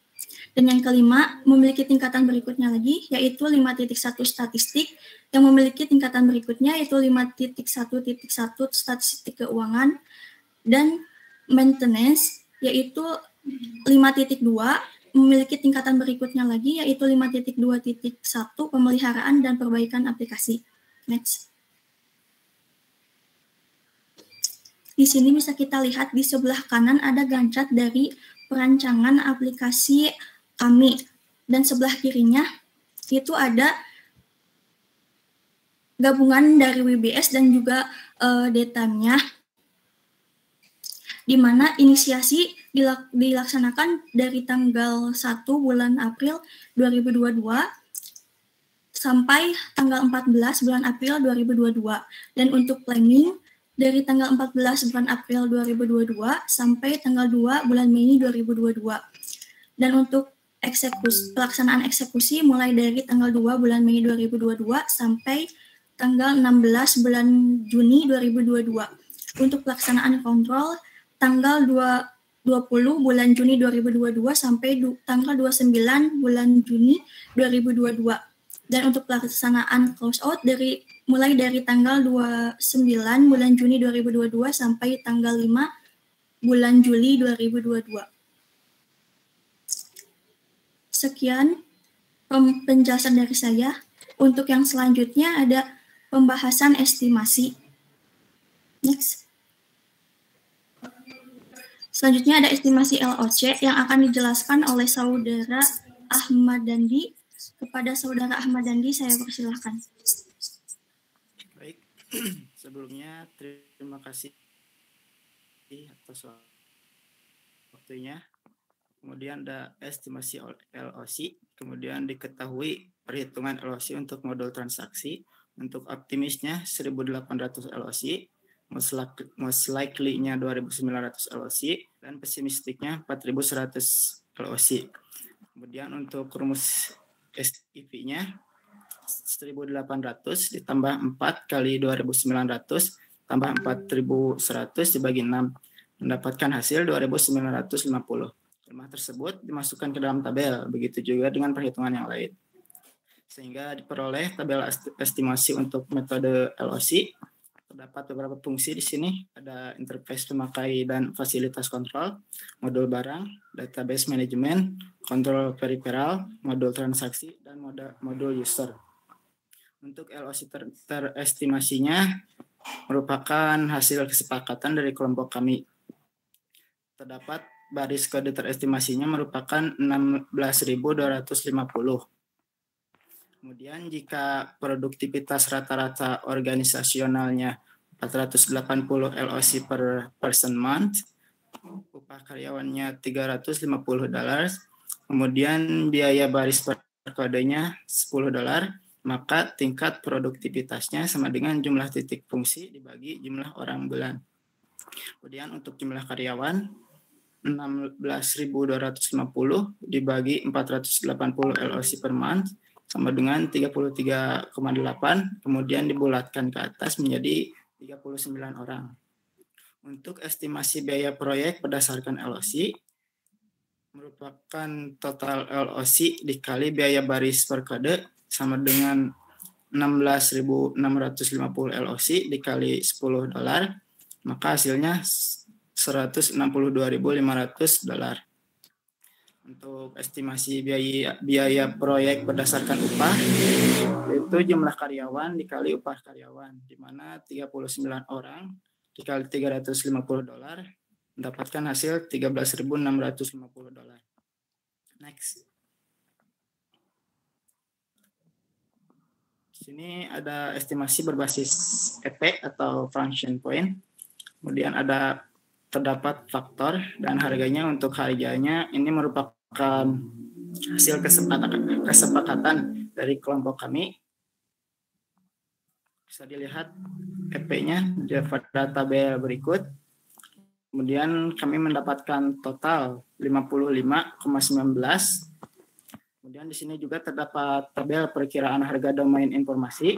Dan yang kelima, memiliki tingkatan berikutnya lagi, yaitu 5.1 statistik, yang memiliki tingkatan berikutnya, yaitu 5.1.1 statistik keuangan, dan maintenance, yaitu 5.2, memiliki tingkatan berikutnya lagi, yaitu 5.2.1 pemeliharaan dan perbaikan aplikasi. Next. Di sini bisa kita lihat di sebelah kanan ada gancat dari perancangan aplikasi kami, dan sebelah kirinya itu ada gabungan dari WBS dan juga datanya, di mana inisiasi dilaksanakan dari tanggal 1 bulan April 2022 sampai tanggal 14 bulan April 2022, dan untuk planning dari tanggal 14 bulan April 2022 sampai tanggal 2 bulan Mei 2022. Dan untuk pelaksanaan eksekusi mulai dari tanggal 2 bulan Mei 2022 sampai tanggal 16 bulan Juni 2022. Untuk pelaksanaan kontrol tanggal 20 bulan Juni 2022 sampai tanggal 29 bulan Juni 2022. Dan untuk pelaksanaan close out mulai dari tanggal 29 bulan Juni 2022 sampai tanggal 5 bulan Juli 2022. Sekian penjelasan dari saya. Untuk yang selanjutnya ada pembahasan estimasi. Next. Selanjutnya ada estimasi LOC yang akan dijelaskan oleh Saudara Ahmad Dandi. Kepada Saudara Ahmad Dandi, saya persilahkan. Baik, sebelumnya terima kasih atas waktunya. Kemudian ada estimasi LOC, kemudian diketahui perhitungan LOC untuk modul transaksi. Untuk optimisnya 1.800 LOC, most likely-nya 2.900 LOC, dan pesimistiknya 4.100 LOC. Kemudian untuk rumus SIP-nya 1.800 ditambah 4 kali 2.900 tambah 4.100 dibagi 6, mendapatkan hasil 2.950. Jumlah tersebut dimasukkan ke dalam tabel, begitu juga dengan perhitungan yang lain. Sehingga diperoleh tabel estimasi untuk metode LOC. Terdapat beberapa fungsi di sini, ada interface pemakai dan fasilitas kontrol, modul barang, database management, kontrol peripheral, modul transaksi, dan modul user. Untuk LOC terestimasinya merupakan hasil kesepakatan dari kelompok kami. Terdapat baris kode terestimasinya merupakan 16.250. Kemudian jika produktivitas rata-rata organisasionalnya 480 LOC per person month, upah karyawannya $350, kemudian biaya baris per kodenya $10, maka tingkat produktivitasnya sama dengan jumlah titik fungsi dibagi jumlah orang bulan. Kemudian untuk jumlah karyawan 16.250 dibagi 480 LOC per month sama dengan 33,8, kemudian dibulatkan ke atas menjadi 39 orang. Untuk estimasi biaya proyek berdasarkan LOC merupakan total LOC dikali biaya baris per kode sama dengan 16.650 LOC dikali $10, maka hasilnya $162.500. Untuk estimasi biaya proyek berdasarkan upah, itu jumlah karyawan dikali upah karyawan, di mana 39 orang dikali $350 mendapatkan hasil $13.650. Next. Di sini ada estimasi berbasis EP atau function point. Kemudian terdapat faktor dan harganya. Untuk harganya ini merupakan hasil kesepakatan dari kelompok kami. Bisa dilihat EP-nya pada tabel berikut. Kemudian kami mendapatkan total 55,19. Kemudian di sini juga terdapat tabel perkiraan harga domain informasi.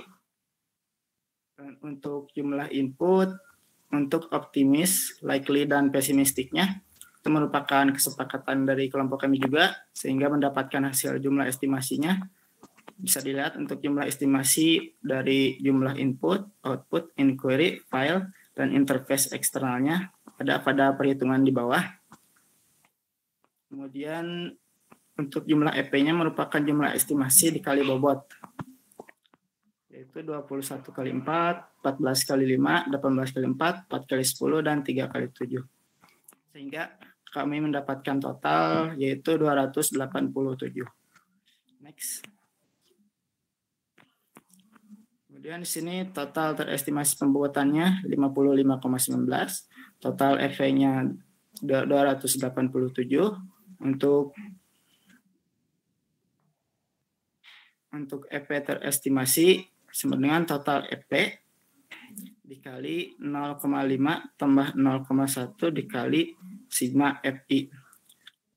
Dan untuk jumlah input, untuk optimis, likely, dan pesimistiknya itu merupakan kesepakatan dari kelompok kami juga, sehingga mendapatkan hasil jumlah estimasinya. Bisa dilihat untuk jumlah estimasi dari jumlah input, output, inquiry, file, dan interface eksternalnya ada pada perhitungan di bawah. Kemudian untuk jumlah EP-nya merupakan jumlah estimasi dikali bobot, yaitu 21 kali 4, 14 kali 5, 18 kali 4, 4 kali 10, dan 3 kali 7. Sehingga kami mendapatkan total yaitu 287. Next. Kemudian di sini total terestimasi pembuatannya 55,19, total EP-nya 287. Untuk EP terestimasi sama dengan total EP dikali 0,5 tambah 0,1 dikali sigma FI,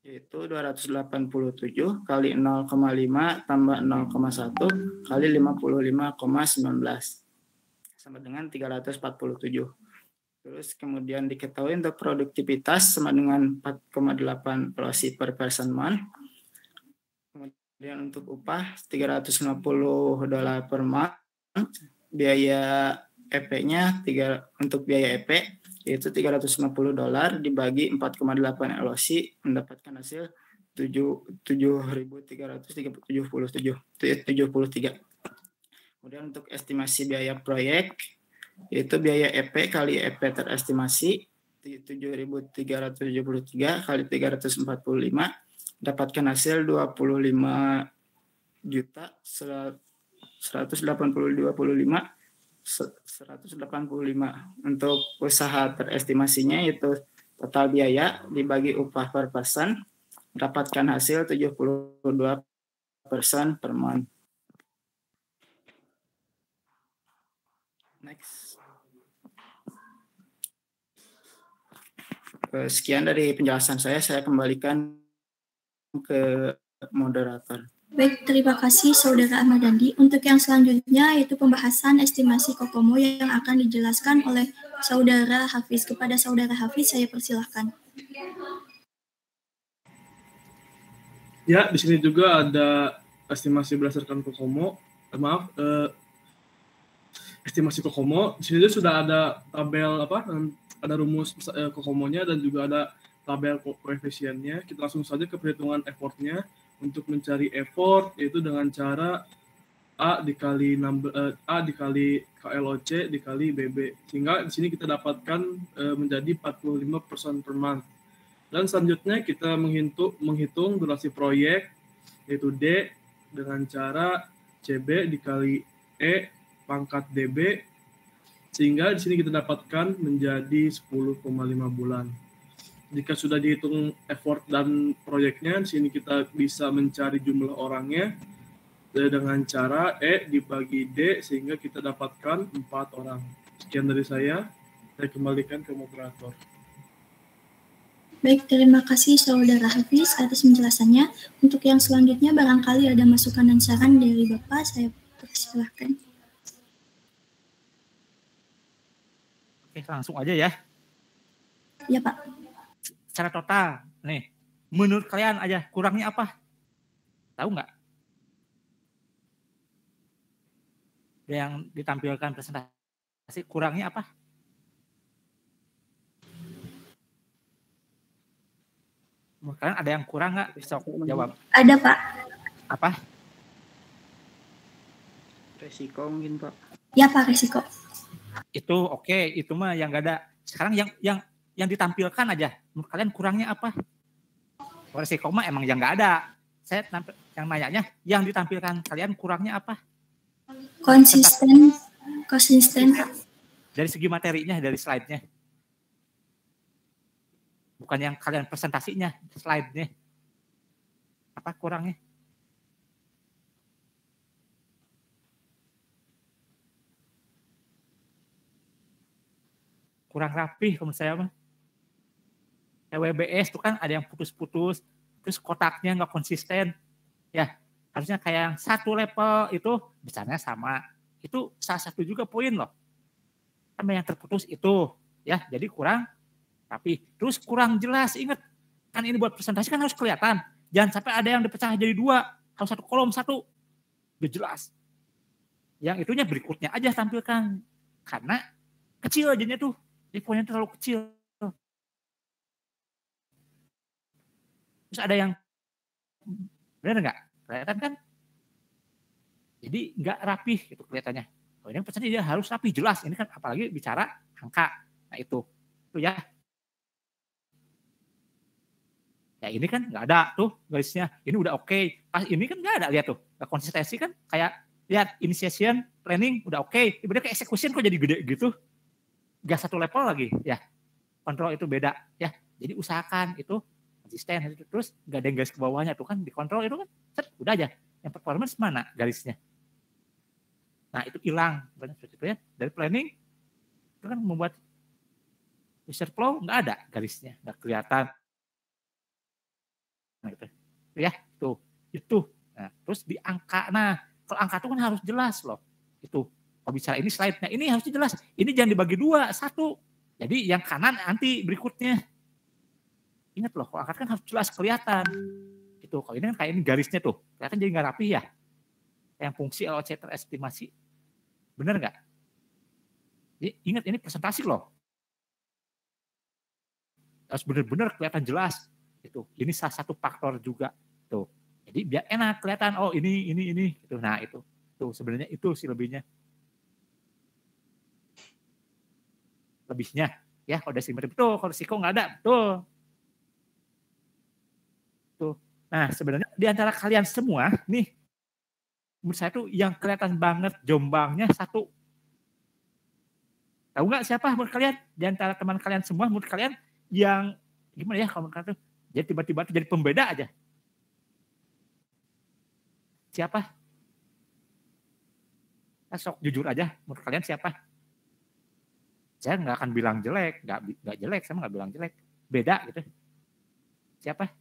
yaitu 287 kali 0,5 tambah 0,1 kali 55,19 sama dengan 347. Terus kemudian diketahui untuk produktivitas sama dengan 4,8 elosi per person month. Kemudian untuk upah $350 per month, biaya EP-nya untuk biaya EP yaitu $350 dibagi 4,8 LOC mendapatkan hasil 7.373. Kemudian untuk estimasi biaya proyek yaitu biaya EP kali EP terestimasi 7.373 kali 345 dapatkan hasil 25.185.185. Untuk usaha terestimasinya yaitu total biaya dibagi upah per person dapatkan hasil 72% per month. Next. Sekian dari penjelasan saya kembalikan ke moderator. Baik, terima kasih Saudara Ahmad Dandi. Untuk yang selanjutnya yaitu pembahasan estimasi Kokomo yang akan dijelaskan oleh Saudara Hafiz. Kepada Saudara Hafiz saya persilahkan. Ya, di sini juga ada estimasi berdasarkan Kokomo. Estimasi Kokomo. Di sini juga sudah ada tabel ada rumus Kokomonya dan juga ada tabel koefisiennya. Kita langsung saja ke perhitungan effortnya. Untuk mencari effort yaitu dengan cara A dikali KLOC dikali BB. Sehingga di sini kita dapatkan menjadi 45% per month. Dan selanjutnya kita menghitung durasi proyek yaitu D dengan cara CB dikali E pangkat DB. Sehingga di sini kita dapatkan menjadi 10,5 bulan. Jika sudah dihitung effort dan proyeknya, di sini kita bisa mencari jumlah orangnya dengan cara E dibagi D sehingga kita dapatkan 4 orang. Sekian dari saya kembalikan ke moderator. Baik, terima kasih Saudara Hafiz atas penjelasannya. Untuk yang selanjutnya barangkali ada masukan dan saran dari Bapak, saya persilahkan. Oke, langsung aja ya. Ya Pak. Secara total, nih, menurut kalian aja kurangnya apa? Tahu nggak? Yang ditampilkan presentasi kurangnya apa? Kalian ada yang kurang nggak? Bisa jawab. Ada Pak. Apa? Resiko mungkin Pak. Ya Pak, resiko. Itu oke, itu mah yang nggak ada. Sekarang yang ditampilkan aja, menurut kalian kurangnya apa? Resiko mah emang yang nggak ada. Saya yang nanyanya, yang ditampilkan kalian kurangnya apa? Konsisten. Dari segi materinya, dari slide-nya. Bukan yang kalian presentasinya, slide-nya. Apa kurangnya? Kurang rapih menurut saya mah. WBS itu kan ada yang putus-putus, terus kotaknya nggak konsisten. Ya, harusnya kayak yang satu level itu besarnya sama. Itu salah satu juga poin loh. Sama yang terputus itu, ya jadi kurang rapi. Terus kurang jelas, ingat Kan ini buat presentasi kan harus kelihatan. Jangan sampai ada yang dipecah jadi 2. Harus 1 kolom 1. Udah jelas. Yang itunya berikutnya aja tampilkan. Karena kecil jadinya tuh. Jadi poinnya terlalu kecil. Terus ada yang benar nggak? Kelihatan kan? Jadi nggak rapih gitu kelihatannya. Oh, ini pesannya dia harus rapi, jelas. Ini kan apalagi bicara angka. Nah itu ya. Ya ini kan nggak ada tuh garisnya. Ini udah oke. Pas ini kan nggak ada, lihat tuh. Nggak konsistensi kan kayak lihat initiation, planning udah oke. Tiba-tiba ke execution kok jadi gede gitu. Nggak satu level lagi ya. Kontrol itu beda ya. Jadi usahakan itu konsisten. Terus nggak ada yang garis ke bawahnya tuh kan dikontrol itu kan set, udah aja. Yang performance mana garisnya? Nah itu hilang, seperti itu ya. Dari planning itu kan membuat user flow nggak ada garisnya, nggak kelihatan. Nah gitu ya, itu. Nah terus di angka, nah kalau angka itu kan harus jelas loh. Itu kalau bicara ini slide-nya ini harus jelas. Ini jangan dibagi 2, 1. Jadi yang kanan nanti berikutnya. Ingat loh, kalau angka kan harus jelas kelihatan. Gitu. Kalau ini kan kayak ini garisnya tuh, kelihatan jadi nggak rapi ya. Yang fungsi LOC terestimasi. Benar nggak? Ingat ini presentasi loh. Harus benar-benar kelihatan jelas. Itu. Ini salah satu faktor juga. Tuh. Jadi biar enak kelihatan. Oh ini. Gitu. Nah itu. Tuh sebenarnya itu sih lebihnya. Lebihnya. Ya kalau desimeter betul. Kalau risiko nggak ada. Betul. Tuh. Nah sebenarnya di antara kalian semua nih. Menurut saya tuh yang kelihatan banget jombangnya 1. Tahu nggak siapa menurut kalian? Di antara teman kalian semua menurut kalian yang gimana ya kalau menurut kalian tuh jadi tiba-tiba tuh jadi pembeda aja. Siapa? Sok jujur aja menurut kalian siapa? Saya nggak akan bilang jelek, nggak jelek, saya nggak bilang jelek. Beda gitu. Siapa?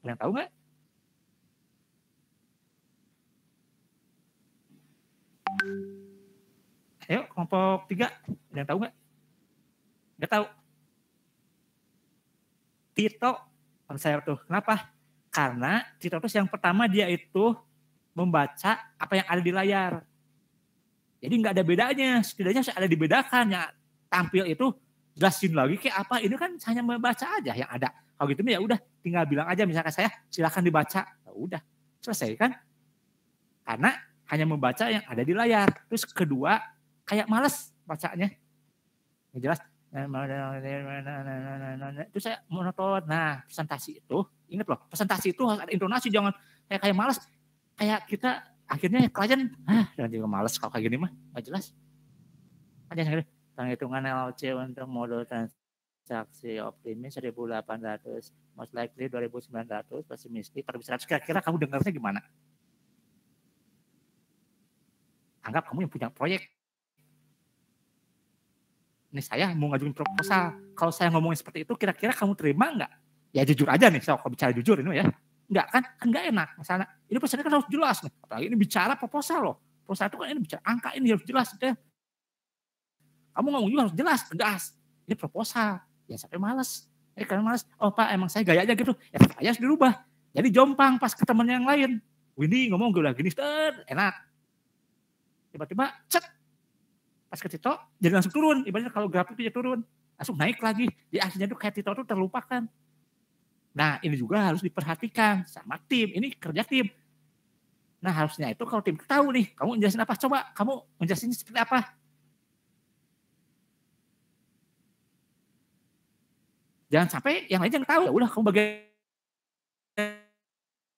Yang tahu nggak? Ayo kelompok 3, ada yang tahu nggak? Nggak tahu. Tito, saya tuh. Kenapa? Karena Tito tuh yang pertama dia itu membaca apa yang ada di layar. Jadi nggak ada bedanya. Setidaknya ada dibedakan. Yang tampil itu jelasin lagi kayak apa. Ini kan hanya membaca aja yang ada. Kalau gitu ya udah tinggal bilang aja misalkan saya silakan dibaca. Ya udah selesai kan? Karena hanya membaca yang ada di layar. Terus kedua kayak males bacanya. Yang jelas itu saya monoton. Nah presentasi itu ingat loh, presentasi itu harus ada intonasi, jangan kayak males. Kayak kita akhirnya klien dan juga males kalau kayak gini mah nggak jelas. Aja penghitungan LOC untuk modul transaksi optimis 1.800, most likely 2.900, pesimistik 1.100. Kira-kira kamu dengarnya gimana? Anggap kamu yang punya proyek. Ini saya mau ngajuin proposal. Kalau saya ngomongin seperti itu, kira-kira kamu terima nggak? Ya jujur aja nih, kalau bicara jujur ini ya. Enggak kan? Kan nggak enak. Misalnya, ini pesannya kan harus jelas nih. Apalagi ini bicara proposal loh. Proposal itu kan ini bicara angka, ini harus jelas. Deh. Kamu ngomong juga harus jelas, tegas. Ini proposal. Ya sampai males. Kalian males. Oh Pak, emang saya gaya aja gitu. Ya saya harus dirubah. Jadi jompang pas ke teman yang lain. Winnie ngomong gue udah gini, enak. Tiba-tiba, cek. Pas ke Tito, jadi langsung turun. Ibaratnya kalau grafik itu turun. Langsung naik lagi. Di akhirnya tuh kayak Tito tuh terlupakan. Nah ini juga harus diperhatikan sama tim. Ini kerja tim. Nah harusnya itu kalau tim tahu nih. Kamu menjelasin apa? Coba kamu menjelasin seperti apa? Jangan sampai yang lain yang tahu. Ya udah kamu bagian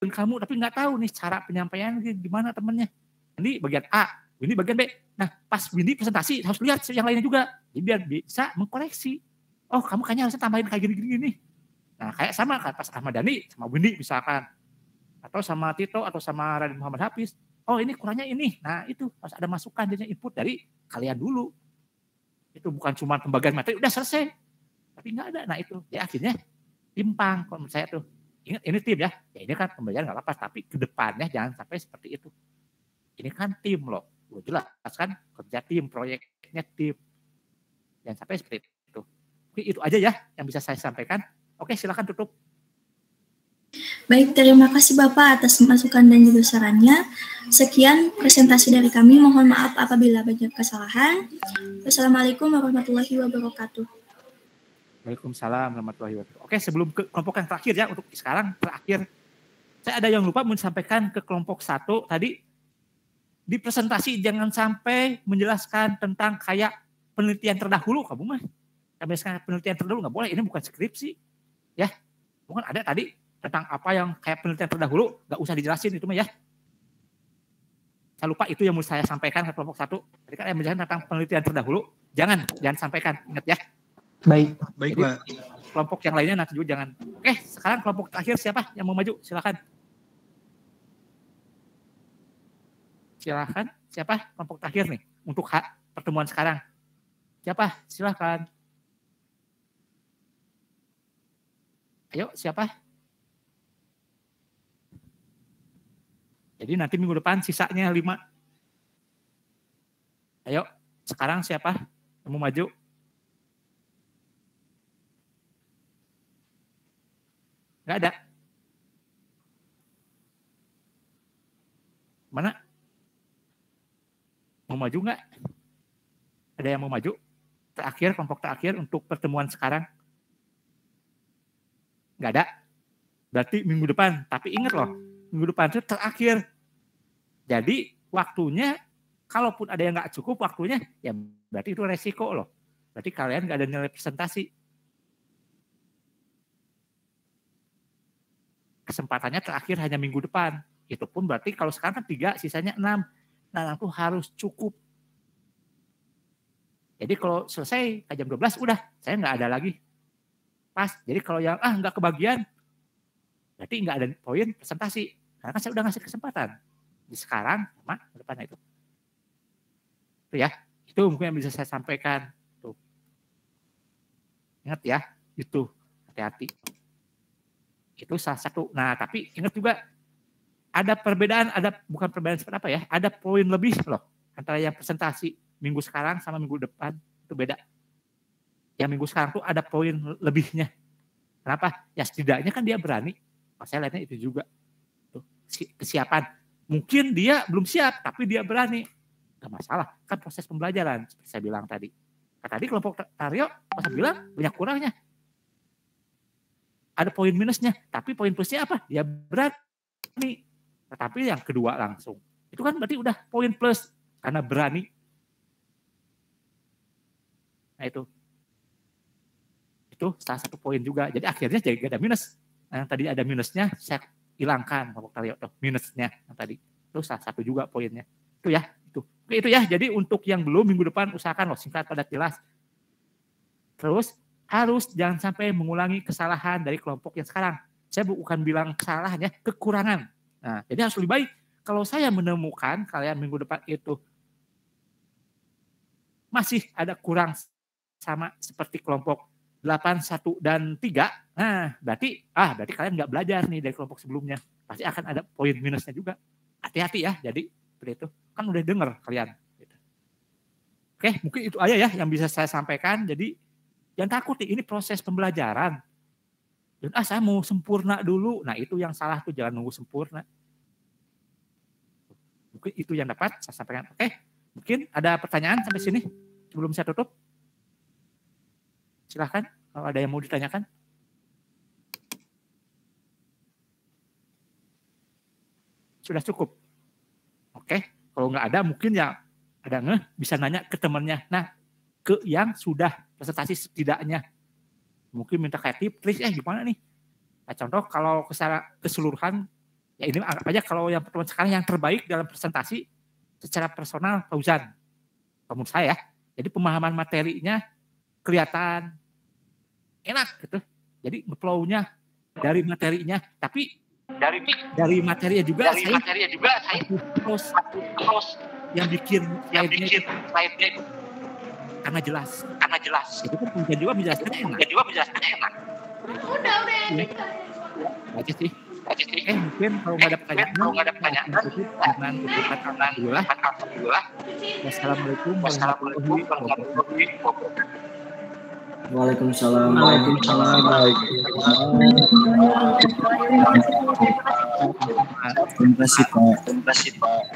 kamu tapi nggak tahu nih cara penyampaian gimana temennya. Ini bagian A. Ini bagian B. Nah, pas Windy presentasi harus lihat yang lainnya juga. Jadi biar bisa mengkoreksi. Oh, kamu kayaknya harusnya tambahin kayak gini-gini. Nah, kayak sama kan pas Ahmad Dhani sama Windy misalkan. Atau sama Tito atau sama Raden Muhammad Hafiz. Oh, ini kurangnya ini. Nah, itu harus ada masukan jadi input dari kalian dulu. Itu bukan cuma pembagian materi udah selesai. Tapi nggak ada. Nah, itu. Ya akhirnya timpang kalau menurut saya tuh. Ingat ini tim ya. Ya ini kan pembelajaran nggak apa-apa, tapi ke depannya jangan sampai seperti itu. Ini kan tim loh. Jelas kan, kerja tim, proyeknya tim. Jangan sampai seperti itu. Oke, itu aja ya yang bisa saya sampaikan. Oke, silakan tutup. Baik, terima kasih Bapak atas masukan dan juga sarannya. Sekian presentasi dari kami. Mohon maaf apabila banyak kesalahan. Wassalamualaikum warahmatullahi wabarakatuh. Waalaikumsalam warahmatullahi wabarakatuh. Oke, sebelum ke kelompok yang terakhir ya, untuk sekarang terakhir. Saya ada yang lupa menyampaikan ke kelompok 1 tadi. Di presentasi jangan sampai menjelaskan tentang kayak penelitian terdahulu. Kamu mah, penelitian terdahulu nggak boleh. Ini bukan skripsi. Ya, bukan ada tadi tentang apa yang kayak penelitian terdahulu, nggak usah dijelasin itu mah ya. Saya lupa itu yang mau saya sampaikan ke kelompok 1. Tadi kan yang menjelaskan tentang penelitian terdahulu, jangan sampaikan, ingat ya. Baik, Pak. Kelompok yang lainnya nanti juga jangan. Oke, sekarang kelompok terakhir siapa yang mau maju? Silakan. Silakan, siapa kelompok terakhir nih untuk pertemuan sekarang? Siapa? Silakan. Ayo, siapa? Jadi nanti minggu depan sisanya 5. Ayo, sekarang siapa yang mau maju? Nggak ada. Mana? Mau maju nggak? Ada yang mau maju? Terakhir, kelompok terakhir untuk pertemuan sekarang. Nggak ada. Berarti minggu depan. Tapi ingat loh, minggu depan itu terakhir. Jadi waktunya, kalaupun ada yang nggak cukup waktunya, ya berarti itu resiko loh. Berarti kalian nggak ada nilai presentasi. Kesempatannya terakhir hanya minggu depan. Itu pun berarti kalau sekarang kan 3, sisanya 6. Nah, itu harus cukup. Jadi kalau selesai jam 12, udah, saya nggak ada lagi. Pas. Jadi kalau yang nggak kebagian, berarti nggak ada poin presentasi. Karena kan saya udah ngasih kesempatan. Di sekarang sama depannya itu. Itu ya. Itu mungkin yang bisa saya sampaikan. Tuh. Ingat ya, itu. Hati-hati. Itu salah satu. Nah, tapi ingat juga ada perbedaan, bukan perbedaan seperti apa ya, ada poin lebih loh antara yang presentasi minggu sekarang sama minggu depan, itu beda. Yang minggu sekarang tuh ada poin lebihnya. Kenapa? Ya setidaknya kan dia berani. Saya lihatnya itu juga. Tuh, kesiapan. Mungkin dia belum siap, tapi dia berani. Gak masalah, kan proses pembelajaran seperti saya bilang tadi. Tadi kelompok Taryo, saya bilang banyak kurangnya. Ada poin minusnya, tapi poin plusnya apa? Dia berani. Tetapi yang kedua langsung. Itu kan berarti udah poin plus. Karena berani. Nah itu. Itu salah satu poin juga. Jadi akhirnya jadi gak ada minus. Nah, yang tadi ada minusnya, saya hilangkan. Minusnya yang tadi. Itu salah satu juga poinnya. Itu ya. Oke, itu ya. Jadi untuk yang belum minggu depan usahakan loh singkat padat jelas. Terus harus jangan sampai mengulangi kesalahan dari kelompok yang sekarang. Saya bukan bilang kesalahannya, kekurangan. Nah, jadi harus lebih baik. Kalau saya menemukan kalian minggu depan itu masih ada kurang sama seperti kelompok 8, 1, dan 3, nah berarti kalian nggak belajar nih dari kelompok sebelumnya. Pasti akan ada poin minusnya juga. Hati-hati ya, jadi seperti itu. Kan udah denger kalian. Oke, mungkin itu aja ya yang bisa saya sampaikan. Jadi jangan takut nih, ini proses pembelajaran. Dan saya mau sempurna dulu. Nah itu yang salah tuh, jangan nunggu sempurna. Mungkin itu yang dapat saya sampaikan. Oke, mungkin ada pertanyaan sampai sini sebelum saya tutup. Silahkan kalau ada yang mau ditanyakan. Sudah cukup. Oke, kalau nggak ada mungkin ya ada bisa nanya ke temannya. Nah, ke yang sudah presentasi setidaknya. Mungkin minta kayak tips, gimana nih? Nah, contoh kalau keseluruhan, ya ini anggap aja kalau yang pertemuan sekarang yang terbaik dalam presentasi secara personal Fauzan. Menurut saya, jadi pemahaman materinya kelihatan enak gitu. Jadi flow-nya dari materinya, tapi dari materinya juga saya terus yang bikin slide-nya karena jelas. Itu pun mungkin juga menjelaskan enak. Udah. Aja sih. Mungkin kalau nggak ada pertanyaan, tutup dengan ucapan alhamdulillah. Wassalamualaikum warahmatullahi wabarakatuh. Waalaikumsalam. Terima kasih Pak.